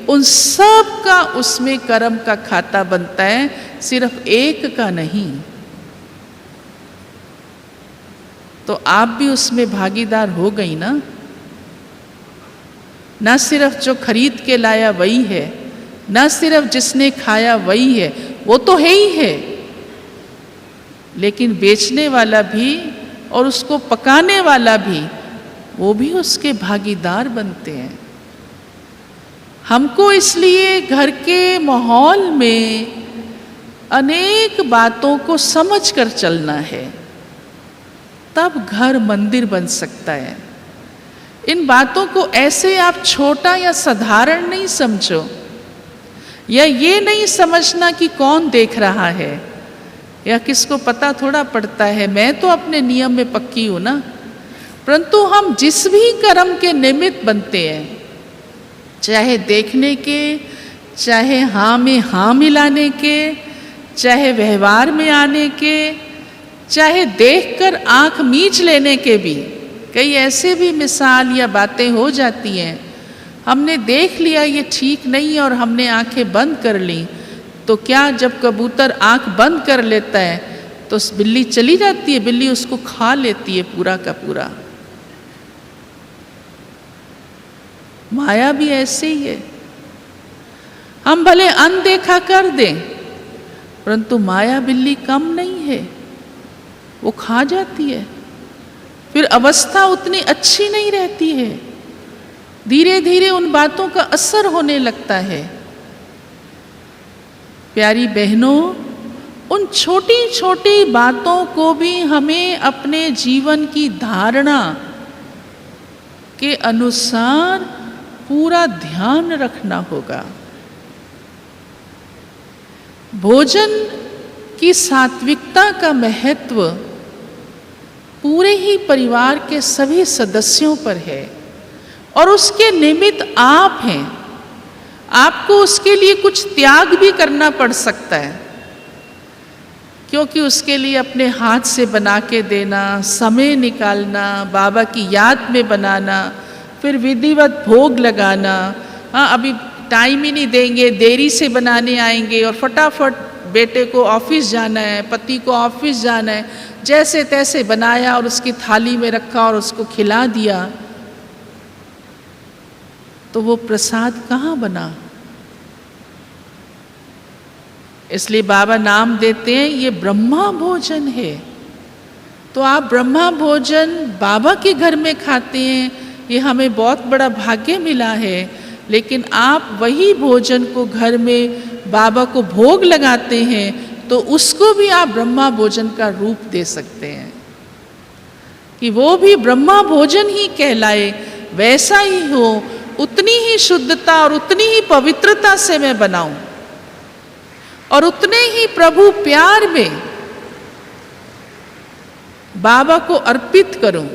उन सब का उसमें कर्म का खाता बनता है, सिर्फ एक का नहीं। तो आप भी उसमें भागीदार हो गई ना। ना सिर्फ जो खरीद के लाया वही है, ना सिर्फ जिसने खाया वही है, वो तो है ही है, लेकिन बेचने वाला भी और उसको पकाने वाला भी, वो भी उसके भागीदार बनते हैं। हमको इसलिए घर के माहौल में अनेक बातों को समझ कर चलना है, तब घर मंदिर बन सकता है। इन बातों को ऐसे आप छोटा या साधारण नहीं समझो, या ये नहीं समझना कि कौन देख रहा है या किसको पता थोड़ा पड़ता है, मैं तो अपने नियम में पक्की हूँ ना। परंतु हम जिस भी कर्म के निमित्त बनते हैं, चाहे देखने के, चाहे हाँ में हाँ मिलाने के, चाहे व्यवहार में आने के, चाहे देखकर आंख मीच लेने के भी, कई ऐसे भी मिसाल या बातें हो जाती हैं, हमने देख लिया ये ठीक नहीं और हमने आंखें बंद कर ली, तो क्या जब कबूतर आंख बंद कर लेता है तो बिल्ली चली जाती है, बिल्ली उसको खा लेती है पूरा का पूरा। माया भी ऐसे ही है, हम भले अनदेखा कर दें, परंतु माया बिल्ली कम नहीं है, वो खा जाती है, फिर अवस्था उतनी अच्छी नहीं रहती है, धीरे धीरे उन बातों का असर होने लगता है। प्यारी बहनों, उन छोटी छोटी बातों को भी हमें अपने जीवन की धारणा के अनुसार पूरा ध्यान रखना होगा। भोजन की सात्विकता का महत्व पूरे ही परिवार के सभी सदस्यों पर है, और उसके निमित्त आप हैं। आपको उसके लिए कुछ त्याग भी करना पड़ सकता है, क्योंकि उसके लिए अपने हाथ से बना के देना, समय निकालना, बाबा की याद में बनाना, फिर विधिवत भोग लगाना। हाँ, अभी टाइम ही नहीं देंगे, देरी से बनाने आएंगे और फटाफट बेटे को ऑफिस जाना है, पति को ऑफिस जाना है, जैसे तैसे बनाया और उसकी थाली में रखा और उसको खिला दिया, तो वो प्रसाद कहाँ बना। इसलिए बाबा नाम देते हैं ये ब्रह्मा भोजन है। तो आप ब्रह्मा भोजन बाबा के घर में खाते हैं, ये हमें बहुत बड़ा भाग्य मिला है। लेकिन आप वही भोजन को घर में बाबा को भोग लगाते हैं तो उसको भी आप ब्रह्मा भोजन का रूप दे सकते हैं कि वो भी ब्रह्मा भोजन ही कहलाए, वैसा ही हो, उतनी ही शुद्धता और उतनी ही पवित्रता से मैं बनाऊं और उतने ही प्रभु प्यार में बाबा को अर्पित करूं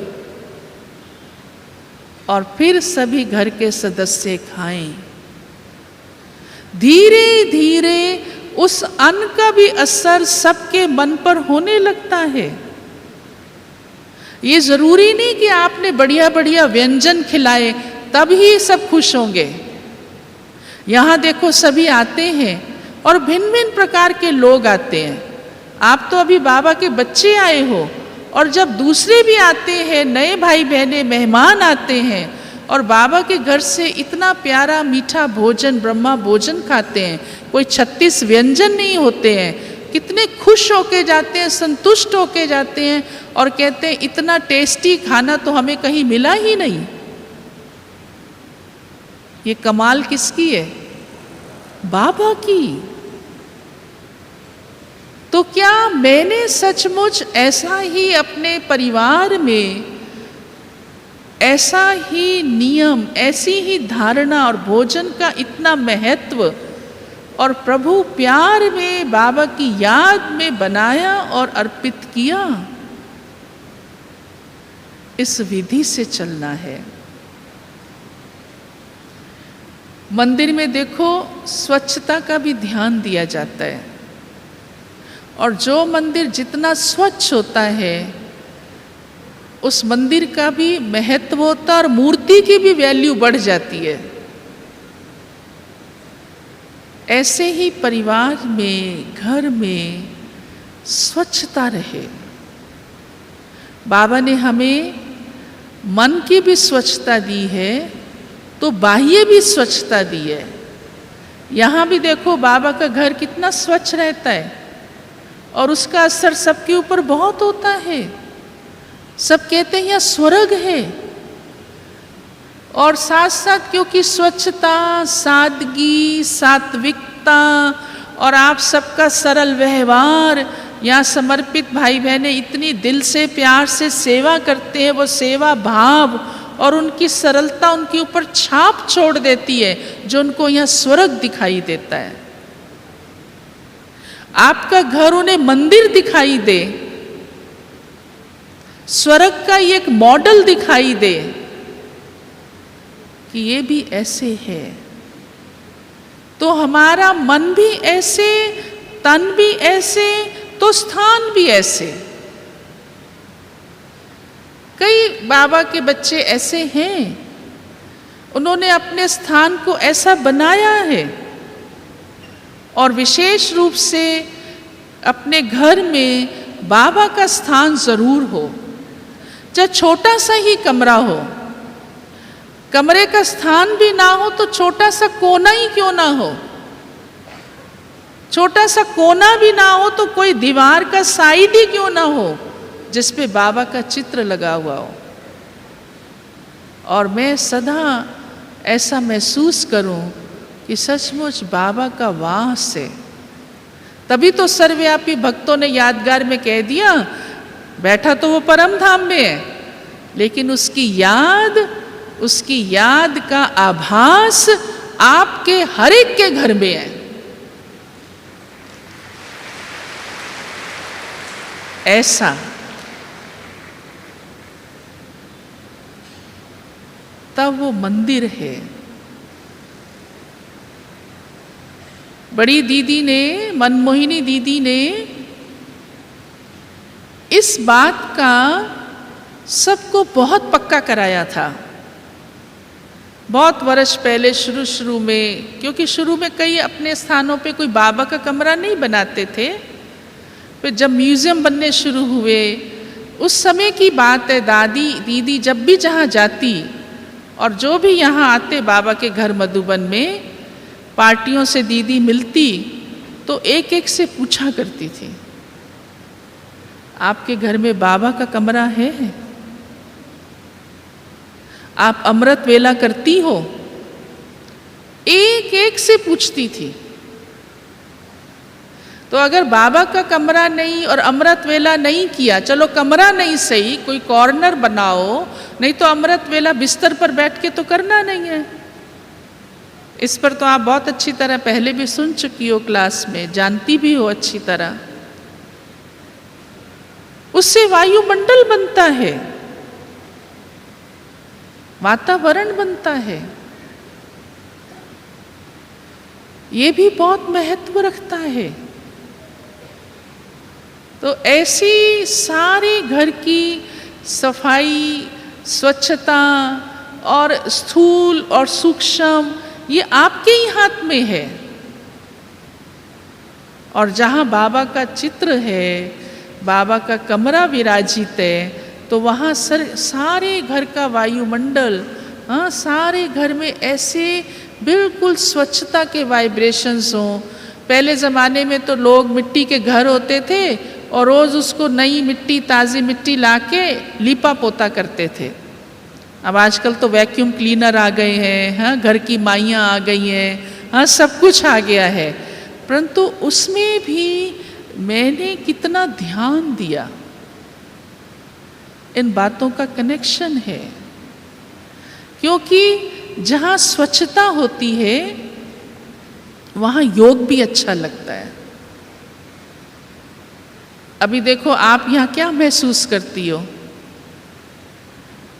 और फिर सभी घर के सदस्य खाएं। धीरे धीरे उस अन्न का भी असर सबके मन पर होने लगता है। ये जरूरी नहीं कि आपने बढ़िया बढ़िया व्यंजन खिलाए तब ही सब खुश होंगे। यहाँ देखो सभी आते हैं और भिन्न भिन्न प्रकार के लोग आते हैं। आप तो अभी बाबा के बच्चे आए हो और जब दूसरे भी आते हैं, नए भाई बहने मेहमान आते हैं और बाबा के घर से इतना प्यारा मीठा भोजन ब्रह्मा भोजन खाते हैं, कोई 36 व्यंजन नहीं होते हैं, कितने खुश होके जाते हैं, संतुष्ट होके जाते हैं और कहते हैं इतना टेस्टी खाना तो हमें कहीं मिला ही नहीं। ये कमाल किसकी है? बाबा की। तो क्या मैंने सचमुच ऐसा ही अपने परिवार में ऐसा ही नियम, ऐसी ही धारणा और भोजन का इतना महत्व और प्रभु प्यार में बाबा की याद में बनाया और अर्पित किया? इस विधि से चलना है। मंदिर में देखो स्वच्छता का भी ध्यान दिया जाता है और जो मंदिर जितना स्वच्छ होता है उस मंदिर का भी महत्व होता है और मूर्ति की भी वैल्यू बढ़ जाती है। ऐसे ही परिवार में, घर में स्वच्छता रहे। बाबा ने हमें मन की भी स्वच्छता दी है तो बाह्य भी स्वच्छता दी है। यहाँ भी देखो बाबा का घर कितना स्वच्छ रहता है और उसका असर सबके ऊपर बहुत होता है। सब कहते हैं यह स्वर्ग है। और साथ साथ क्योंकि स्वच्छता, सादगी, सात्विकता और आप सबका सरल व्यवहार, यहाँ समर्पित भाई बहनें इतनी दिल से प्यार से सेवा करते हैं, वो सेवा भाव और उनकी सरलता उनके ऊपर छाप छोड़ देती है जो उनको यहाँ स्वर्ग दिखाई देता है। आपका घर उन्हें मंदिर दिखाई दे, स्वर्ग का एक मॉडल दिखाई दे कि ये भी ऐसे है, तो हमारा मन भी ऐसे, तन भी ऐसे, तो स्थान भी ऐसे। कई बाबा के बच्चे ऐसे हैं, उन्होंने अपने स्थान को ऐसा बनाया है और विशेष रूप से अपने घर में बाबा का स्थान जरूर हो, चाहे छोटा सा ही कमरा हो। कमरे का स्थान भी ना हो तो छोटा सा कोना ही क्यों ना हो, छोटा सा कोना भी ना हो तो कोई दीवार का साइड ही क्यों ना हो जिस पे बाबा का चित्र लगा हुआ हो। और मैं सदा ऐसा महसूस करूं कि सचमुच बाबा का वास है। तभी तो सर्वव्यापी भक्तों ने यादगार में कह दिया, बैठा तो वो परम धाम में है लेकिन उसकी याद का आभास आपके हर एक के घर में है। ऐसा तब वो मंदिर है। बड़ी दीदी ने, मनमोहिनी दीदी ने इस बात का सबको बहुत पक्का कराया था। बहुत वर्ष पहले शुरू में, क्योंकि शुरू में कई अपने स्थानों पे कोई बाबा का कमरा नहीं बनाते थे, फिर जब म्यूजियम बनने शुरू हुए उस समय की बात है। दादी दीदी जब भी जहाँ जाती और जो भी यहाँ आते बाबा के घर मधुबन में, पार्टियों से दीदी मिलती तो एक एक से पूछा करती थी, आपके घर में बाबा का कमरा है? आप अमृत वेला करती हो? एक एक से पूछती थी। तो अगर बाबा का कमरा नहीं और अमृत वेला नहीं किया, चलो कमरा नहीं सही, कोई कॉर्नर बनाओ, नहीं तो अमृत वेला बिस्तर पर बैठ के तो करना नहीं है। इस पर तो आप बहुत अच्छी तरह पहले भी सुन चुकी हो क्लास में, जानती भी हो अच्छी तरह। उससे वायुमंडल बनता है, वातावरण बनता है, ये भी बहुत महत्व रखता है। तो ऐसी सारे घर की सफाई, स्वच्छता और स्थूल और सूक्ष्म, ये आपके ही हाथ में है। और जहाँ बाबा का चित्र है, बाबा का कमरा विराजित है, तो वहाँ सारे घर का वायुमंडल, हाँ, सारे घर में ऐसे बिल्कुल स्वच्छता के वाइब्रेशंस हों। पहले ज़माने में तो लोग मिट्टी के घर होते थे और रोज़ उसको नई मिट्टी, ताज़ी मिट्टी लाके लीपा पोता करते थे। अब आजकल तो वैक्यूम क्लीनर आ गए हैं, हाँ, घर की माइयाँ आ गई हैं, हाँ, सब कुछ आ गया है। परंतु उसमें भी मैंने कितना ध्यान दिया, इन बातों का कनेक्शन है। क्योंकि जहाँ स्वच्छता होती है वहाँ योग भी अच्छा लगता है। अभी देखो आप यहाँ क्या महसूस करती हो,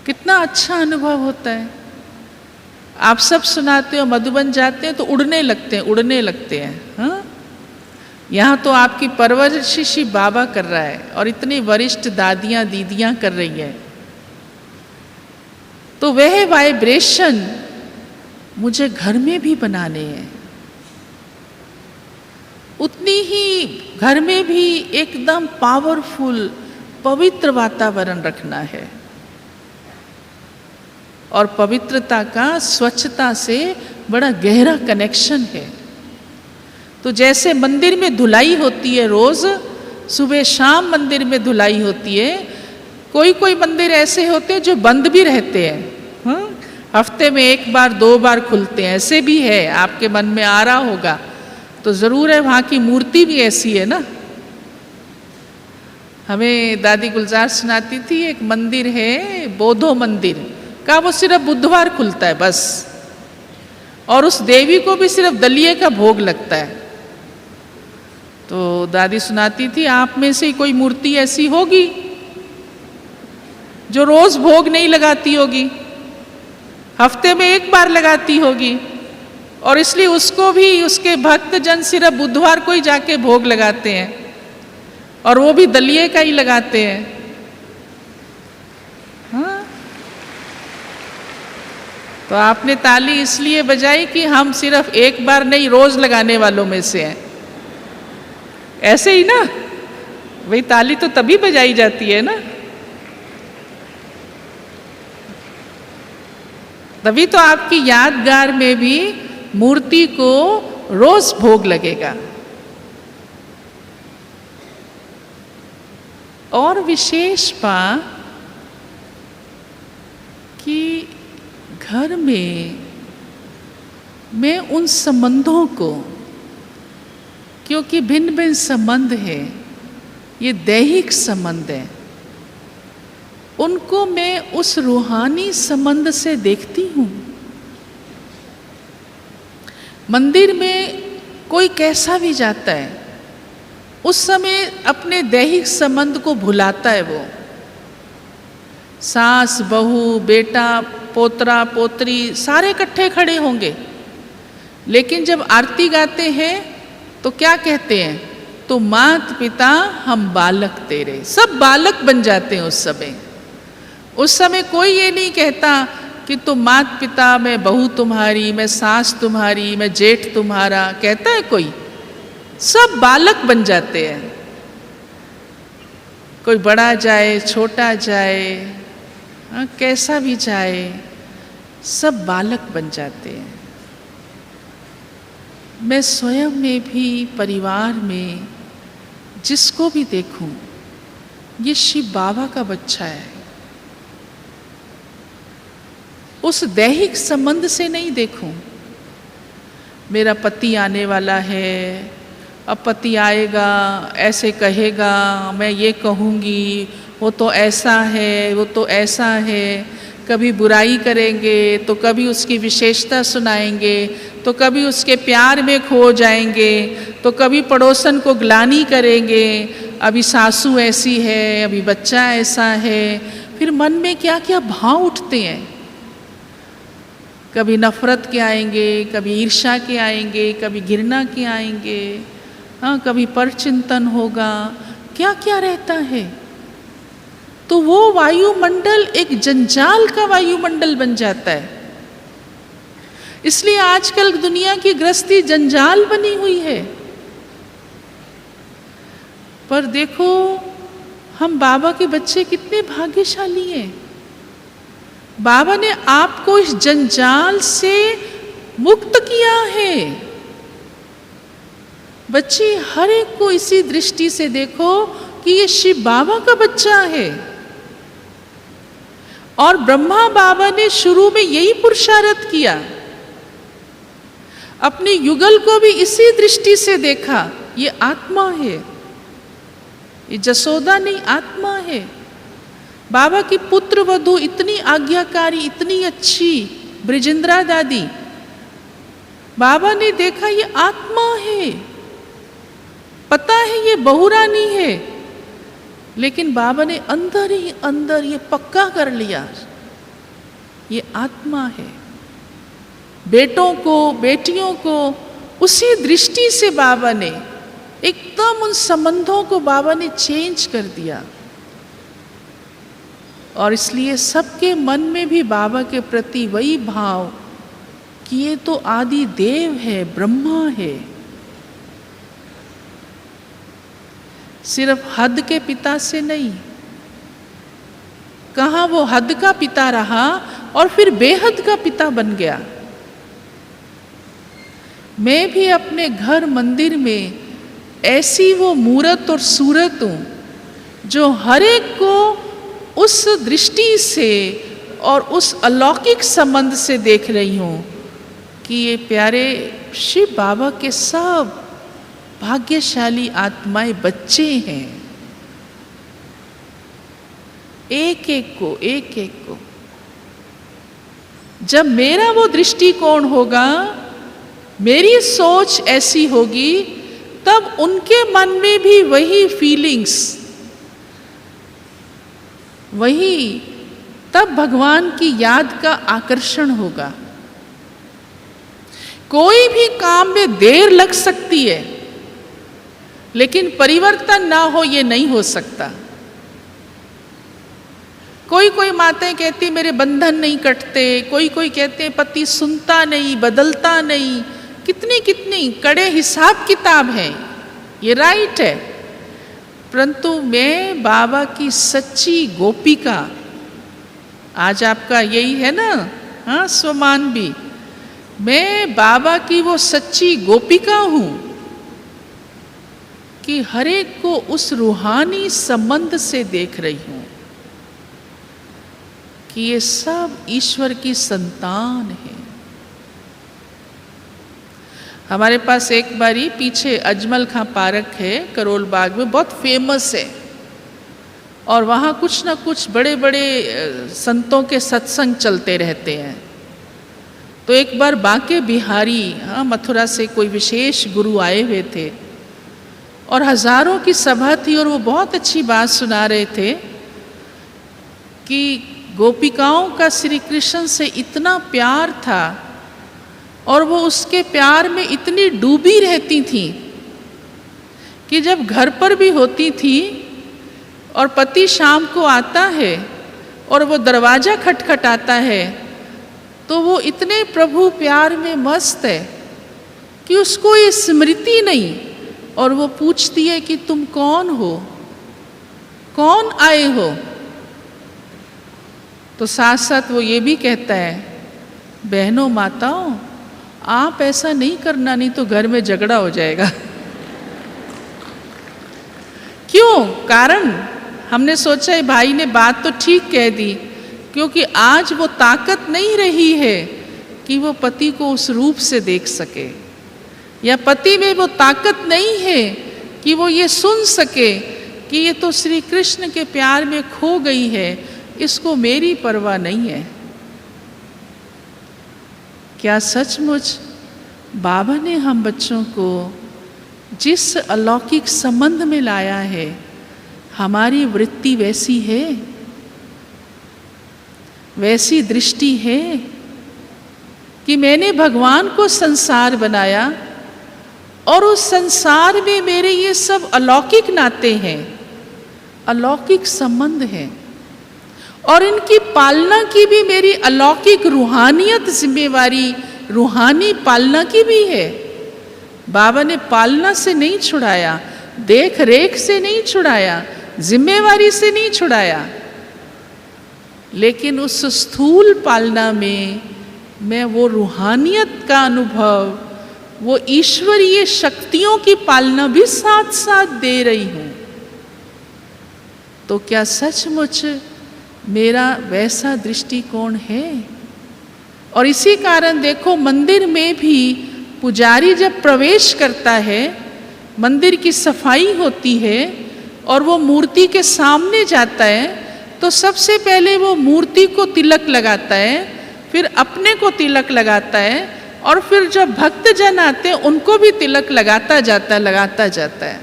कितना अच्छा अनुभव होता है। आप सब सुनाते हो, मधुबन जाते हैं तो उड़ने लगते हैं, हाँ। यहाँ तो आपकी परवरिश ही बाबा कर रहा है और इतनी वरिष्ठ दादियाँ दीदियाँ कर रही हैं। तो वह वाइब्रेशन मुझे घर में भी बनाने हैं, उतनी ही घर में भी एकदम पावरफुल पवित्र वातावरण रखना है। और पवित्रता का स्वच्छता से बड़ा गहरा कनेक्शन है। तो जैसे मंदिर में धुलाई होती है, रोज सुबह शाम मंदिर में धुलाई होती है। कोई कोई मंदिर ऐसे होते हैं जो बंद भी रहते हैं, हाँ? हफ्ते में 1 बार 2 बार खुलते हैं, ऐसे भी है। आपके मन में आ रहा होगा तो ज़रूर है, वहाँ की मूर्ति भी ऐसी है ना। हमें दादी गुलजार सुनाती थी, एक मंदिर है बोधो मंदिर का, वो सिर्फ बुधवार खुलता है बस, और उस देवी को भी सिर्फ दलिये का भोग लगता है। तो दादी सुनाती थी, आप में से कोई मूर्ति ऐसी होगी जो रोज भोग नहीं लगाती होगी, हफ्ते में 1 बार लगाती होगी, और इसलिए उसको भी उसके भक्त जन सिर्फ बुधवार को ही जाके भोग लगाते हैं, और वो भी दलिये का ही लगाते हैं, हाँ। तो आपने ताली इसलिए बजाई कि हम सिर्फ 1 बार नहीं, रोज लगाने वालों में से हैं। ऐसे ही ना, वही ताली तो तभी बजाई जाती है ना, तभी तो आपकी यादगार में भी मूर्ति को रोज भोग लगेगा। और विशेष बात कि घर में मैं उन संबंधों को, क्योंकि भिन्न भिन्न संबंध है, ये दैहिक संबंध है, उनको मैं उस रूहानी संबंध से देखती हूँ। मंदिर में कोई कैसा भी जाता है, उस समय अपने दैहिक संबंध को भुलाता है। वो सास बहू बेटा पोतरा पोतरी सारे इकट्ठे खड़े होंगे, लेकिन जब आरती गाते हैं तो क्या कहते हैं, तो मात पिता हम बालक तेरे, सब बालक बन जाते हैं उस समय। उस समय कोई ये नहीं कहता कि तुम मात पिता, मैं बहू तुम्हारी, मैं सास तुम्हारी, मैं जेठ तुम्हारा, कहता है कोई? सब बालक बन जाते हैं। कोई बड़ा जाए छोटा जाए, कैसा भी जाए, सब बालक बन जाते हैं। मैं स्वयं में भी, परिवार में जिसको भी देखूं, ये शिव बाबा का बच्चा है। उस दैहिक संबंध से नहीं देखूं, मेरा पति आने वाला है, अब पति आएगा, ऐसे कहेगा, मैं ये कहूँगी, वो तो ऐसा है, वो तो ऐसा है, कभी बुराई करेंगे तो कभी उसकी विशेषता सुनाएंगे, तो कभी उसके प्यार में खो जाएंगे, तो कभी पड़ोसन को ग्लानि करेंगे, अभी सासू ऐसी है, अभी बच्चा ऐसा है। फिर मन में क्या क्या भाव उठते हैं, कभी नफरत के आएंगे, कभी ईर्ष्या के आएंगे, कभी घृणा के आएंगे, हाँ, कभी परचिंतन होगा, क्या क्या रहता है। तो वो वायुमंडल एक जंजाल का वायुमंडल बन जाता है। इसलिए आजकल दुनिया की गृहस्थी जंजाल बनी हुई है। पर देखो, हम बाबा के बच्चे कितने भाग्यशाली हैं। बाबा ने आपको इस जंजाल से मुक्त किया है। बच्चे, हर एक को इसी दृष्टि से देखो कि ये शिव बाबा का बच्चा है। और ब्रह्मा बाबा ने शुरू में यही पुरुषार्थ किया, अपने युगल को भी इसी दृष्टि से देखा, ये आत्मा है, ये जसोदा नहीं, आत्मा है। बाबा की पुत्र वधू इतनी आज्ञाकारी, इतनी अच्छी, ब्रिजेंद्रा दादी, बाबा ने देखा ये आत्मा है। पता है ये बहुरानी है, लेकिन बाबा ने अंदर ही अंदर ये पक्का कर लिया, ये आत्मा है। बेटों को, बेटियों को उसी दृष्टि से बाबा ने एकदम उन संबंधों को बाबा ने चेंज कर दिया। और इसलिए सबके मन में भी बाबा के प्रति वही भाव कि ये तो आदि देव है, ब्रह्मा है। सिर्फ हद के पिता से नहीं, कहाँ वो हद का पिता रहा और फिर बेहद का पिता बन गया। मैं भी अपने घर मंदिर में ऐसी वो मूरत और सूरत हूँ जो हर एक को उस दृष्टि से और उस अलौकिक संबंध से देख रही हूँ कि ये प्यारे शिव बाबा के सब भाग्यशाली आत्माएं बच्चे हैं। एक एक को, एक एक को। जब मेरा वो दृष्टिकोण होगा, मेरी सोच ऐसी होगी, तब उनके मन में भी वही फीलिंग्स, वही, तब भगवान की याद का आकर्षण होगा। कोई भी काम में देर लग सकती है, लेकिन परिवर्तन ना हो ये नहीं हो सकता। कोई कोई माताएं कहती मेरे बंधन नहीं कटते, कोई कोई कहते हैं पति सुनता नहीं, बदलता नहीं, कितनी कितनी कड़े हिसाब किताब हैं, ये राइट है। परंतु मैं बाबा की सच्ची गोपिका, आज आपका यही है ना, हाँ, स्वमान भी, मैं बाबा की वो सच्ची गोपिका हूँ कि हर एक को उस रूहानी संबंध से देख रही हूँ कि ये सब ईश्वर की संतान है। हमारे पास एक बारी पीछे अजमल खां पार्क है करोल बाग में, बहुत फेमस है, और वहाँ कुछ ना कुछ बड़े बड़े संतों के सत्संग चलते रहते हैं। तो एक बार बांके बिहारी, हाँ, मथुरा से कोई विशेष गुरु आए हुए थे और हजारों की सभा थी, और वो बहुत अच्छी बात सुना रहे थे कि गोपिकाओं का श्री कृष्ण से इतना प्यार था और वो उसके प्यार में इतनी डूबी रहती थी कि जब घर पर भी होती थी और पति शाम को आता है और वो दरवाज़ा खटखटाता है, तो वो इतने प्रभु प्यार में मस्त है कि उसको ये स्मृति नहीं, और वो पूछती है कि तुम कौन हो, कौन आए हो। तो साथ साथ वो ये भी कहता है, बहनों माताओं आप ऐसा नहीं करना, नहीं तो घर में झगड़ा हो जाएगा। क्यों? कारण हमने सोचा है भाई ने बात तो ठीक कह दी, क्योंकि आज वो ताकत नहीं रही है कि वो पति को उस रूप से देख सके, या पति में वो ताकत नहीं है कि वो ये सुन सके कि ये तो श्री कृष्ण के प्यार में खो गई है, इसको मेरी परवाह नहीं है। क्या सचमुच बाबा ने हम बच्चों को जिस अलौकिक संबंध में लाया है, हमारी वृत्ति वैसी है, वैसी दृष्टि है कि मैंने भगवान को संसार बनाया और उस संसार में मेरे ये सब अलौकिक नाते हैं, अलौकिक संबंध हैं, और इनकी पालना की भी मेरी अलौकिक रूहानियत जिम्मेवारी, रूहानी पालना की भी है। बाबा ने पालना से नहीं छुड़ाया, देख रेख से नहीं छुड़ाया, जिम्मेवारी से नहीं छुड़ाया, लेकिन उस स्थूल पालना में मैं वो रूहानियत का अनुभव, वो ईश्वरीय शक्तियों की पालना भी साथ साथ दे रही हूँ। तो क्या सचमुच मेरा वैसा दृष्टिकोण है? और इसी कारण देखो, मंदिर में भी पुजारी जब प्रवेश करता है, मंदिर की सफाई होती है और वो मूर्ति के सामने जाता है, तो सबसे पहले वो मूर्ति को तिलक लगाता है, फिर अपने को तिलक लगाता है, और फिर जब भक्तजन आते हैं उनको भी तिलक लगाता जाता है।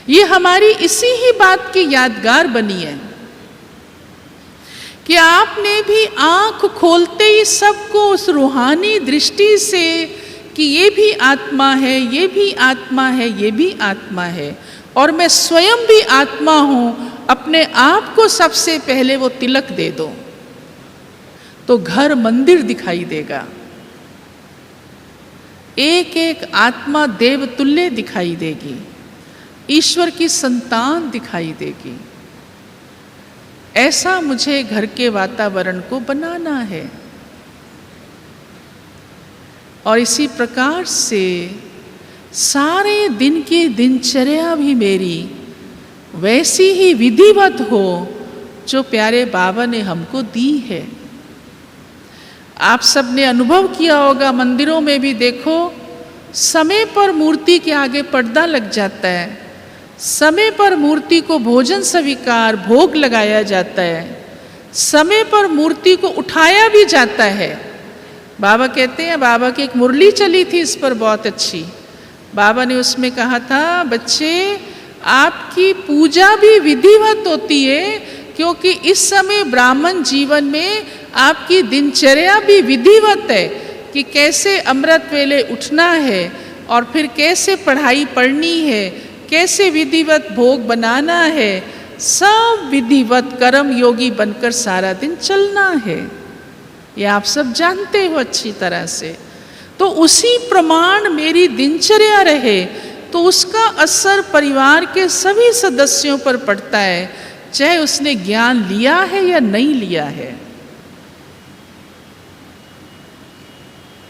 ये हमारी इसी ही बात की यादगार बनी है कि आपने भी आंख खोलते ही सबको उस रूहानी दृष्टि से कि ये भी आत्मा है, ये भी आत्मा है, ये भी आत्मा है, और मैं स्वयं भी आत्मा हूँ, अपने आप को सबसे पहले वो तिलक दे दो, तो घर मंदिर दिखाई देगा। एक एक आत्मा देवतुल्य दिखाई देगी, ईश्वर की संतान दिखाई देगी। ऐसा मुझे घर के वातावरण को बनाना है। और इसी प्रकार से सारे दिन की दिनचर्या भी मेरी वैसी ही विधिवत हो जो प्यारे बाबा ने हमको दी है। आप सब ने अनुभव किया होगा, मंदिरों में भी देखो, समय पर मूर्ति के आगे पर्दा लग जाता है, समय पर मूर्ति को भोजन स्वीकार, भोग लगाया जाता है, समय पर मूर्ति को उठाया भी जाता है। बाबा कहते हैं, बाबा की एक मुरली चली थी इस पर बहुत अच्छी। बाबा ने उसमें कहा था, बच्चे आपकी पूजा भी विधिवत होती है, क्योंकि इस समय ब्राह्मण जीवन में आपकी दिनचर्या भी विधिवत है कि कैसे अमृत वेले उठना है और फिर कैसे पढ़ाई पढ़नी है, कैसे विधिवत भोग बनाना है, सब विधिवत कर्म योगी बनकर सारा दिन चलना है। ये आप सब जानते हो अच्छी तरह से। तो उसी प्रमाण मेरी दिनचर्या रहे तो उसका असर परिवार के सभी सदस्यों पर पड़ता है, चाहे उसने ज्ञान लिया है या नहीं लिया है।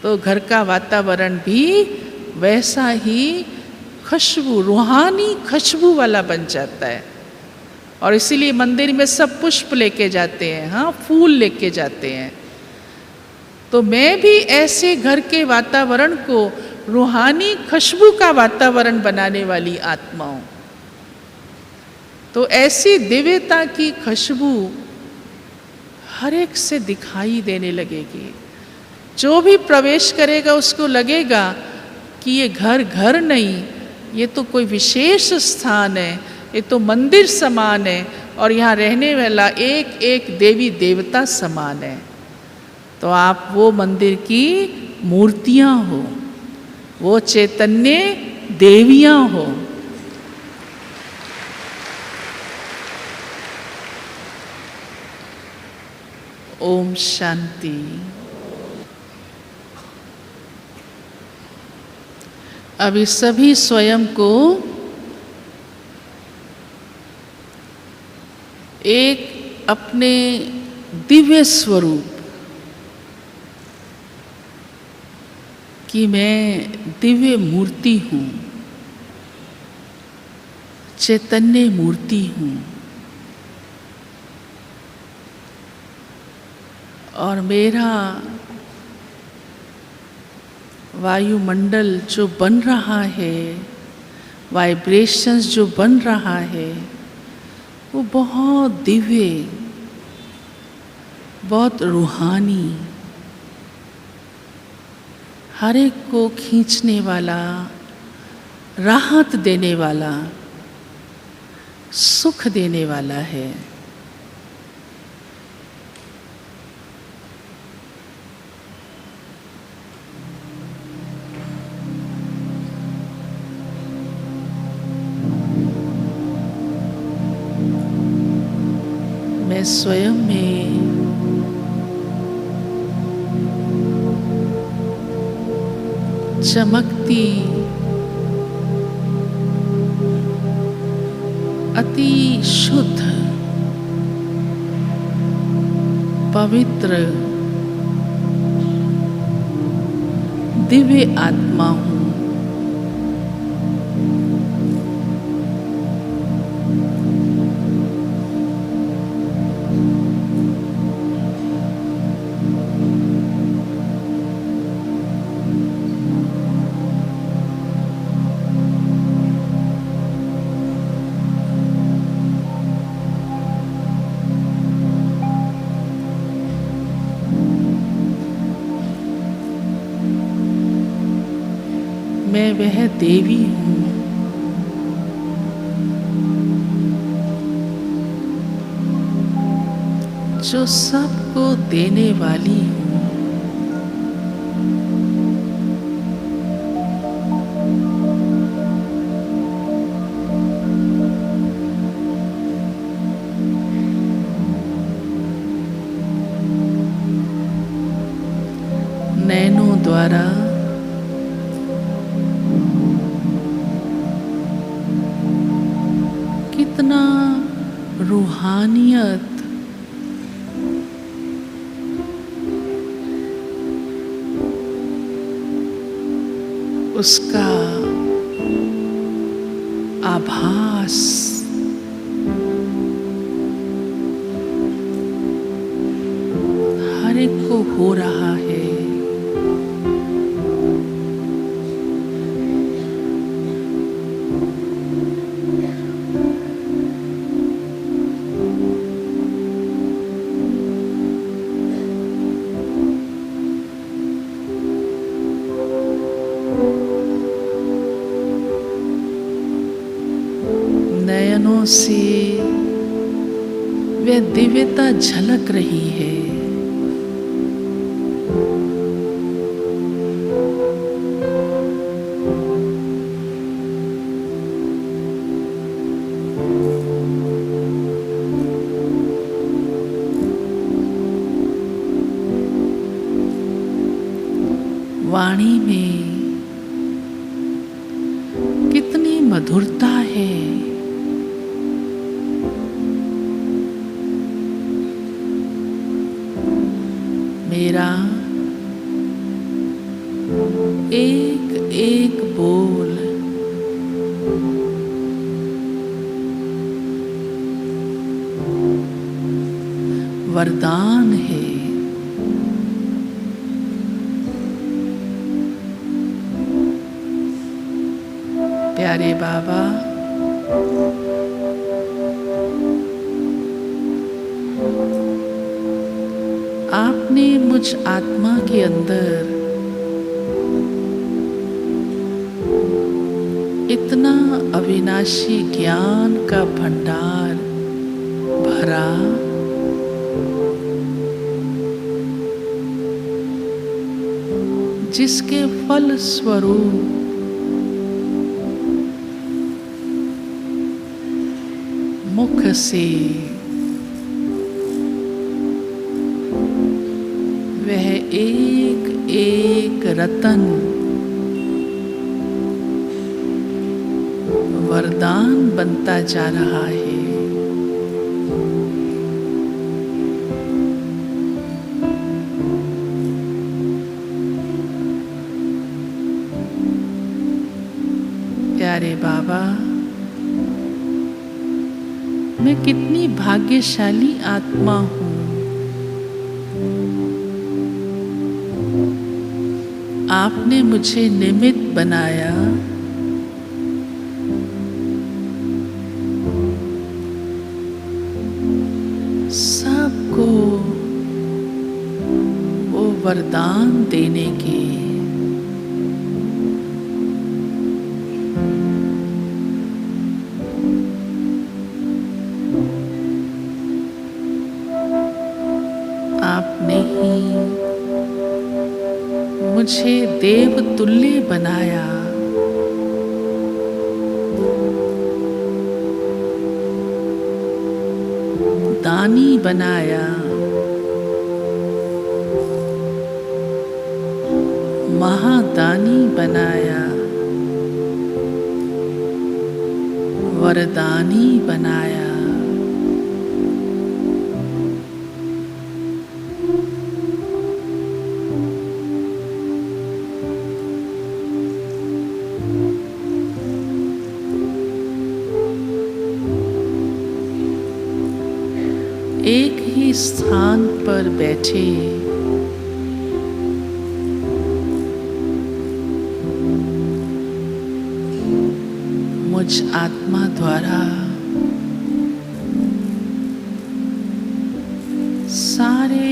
तो घर का वातावरण भी वैसा ही खुशबू, रूहानी खुशबू वाला बन जाता है। और इसीलिए मंदिर में सब पुष्प लेके जाते हैं, हाँ, फूल लेके जाते हैं। तो मैं भी ऐसे घर के वातावरण को रूहानी खुशबू का वातावरण बनाने वाली आत्मा हूँ। तो ऐसी दिव्यता की खुशबू हर एक से दिखाई देने लगेगी। जो भी प्रवेश करेगा उसको लगेगा कि ये घर घर नहीं, ये तो कोई विशेष स्थान है, ये तो मंदिर समान है, और यहाँ रहने वाला एक एक देवी देवता समान है। तो आप वो मंदिर की मूर्तियाँ हो, वो चैतन्य देवियाँ हो। ओम शांति। अभी सभी स्वयं को एक अपने दिव्य स्वरूप कि मैं दिव्य मूर्ति हूँ, चैतन्य मूर्ति हूँ, और मेरा वायुमंडल जो बन रहा है, वाइब्रेशंस जो बन रहा है, वो बहुत दिव्य, बहुत रूहानी, हर एक को खींचने वाला, राहत देने वाला, सुख देने वाला है। मैं स्वयं में चमकती अति शुद्ध, पवित्र, दिव्य आत्मा हूँ। मैं वह देवी हूँ जो सबको देने वाली हूँ। नैनों द्वारा कितना रूहानियत, उसका आभास हर एक को हो रहा है। नयनों से वह दिव्यता झलक रही है। वाणी में कितनी मधुरता है। मेरा एक एक बोल वरदान है। प्यारे बाबा, आपने मुझ आत्मा के अंदर इतना अविनाशी ज्ञान का भंडार भरा, जिसके फल स्वरूप मुख से वह एक एक रतन वरदान बनता जा रहा है। प्यारे बाबा, मैं कितनी भाग्यशाली आत्मा हूँ। आपने मुझे निमित्त बनाया, सबको वो वरदान देने के। आपने ही मुझे देवतुल्य बनाया, दानी बनाया, महादानी बनाया, वरदानी बनाया। एक ही स्थान पर बैठे मुझ आत्मा द्वारा सारे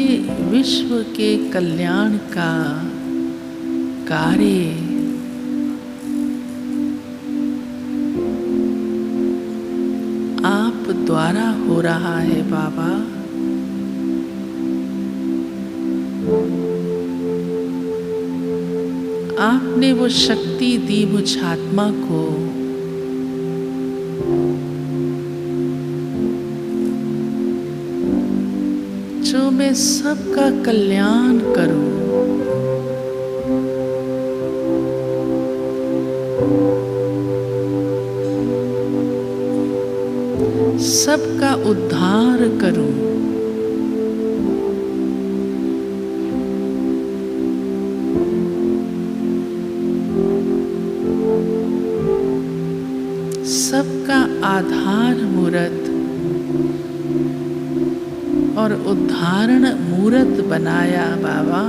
विश्व के कल्याण का कार्य आप द्वारा हो रहा है बाबा। आपने वो शक्ति दी मुझ आत्मा को जो मैं सबका कल्याण करूं, सबका उद्धार करूं। सबका आधार मूर्त और उद्धारण मूर्त बनाया बाबा।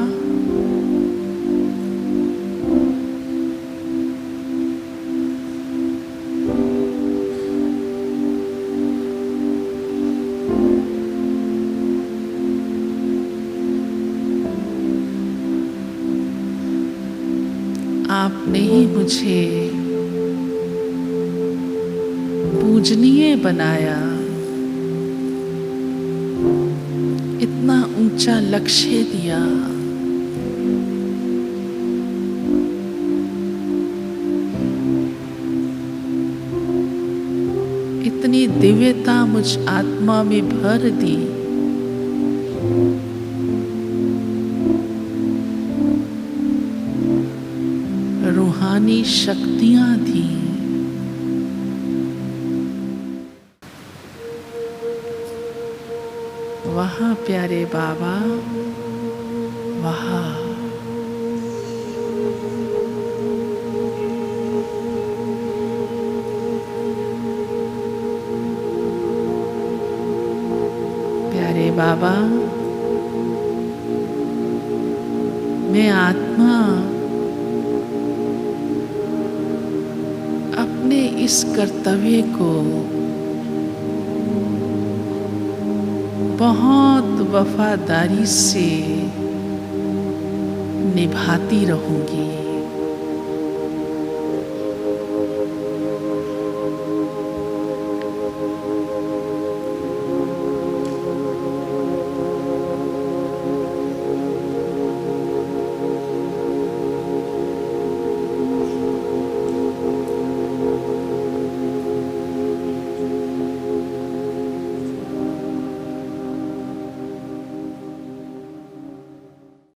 आपने ही मुझे पूजनीय बनाया, इतना ऊंचा लक्ष्य दिया। इतनी दिव्यता मुझ आत्मा में भर दी। रूहानी शक्तियां दी। वहाँ प्यारे बाबा, वहाँ प्यारे बाबा, मैं आत्मा अपने इस कर्तव्य को बहुत वफादारी से निभाती रहूंगी।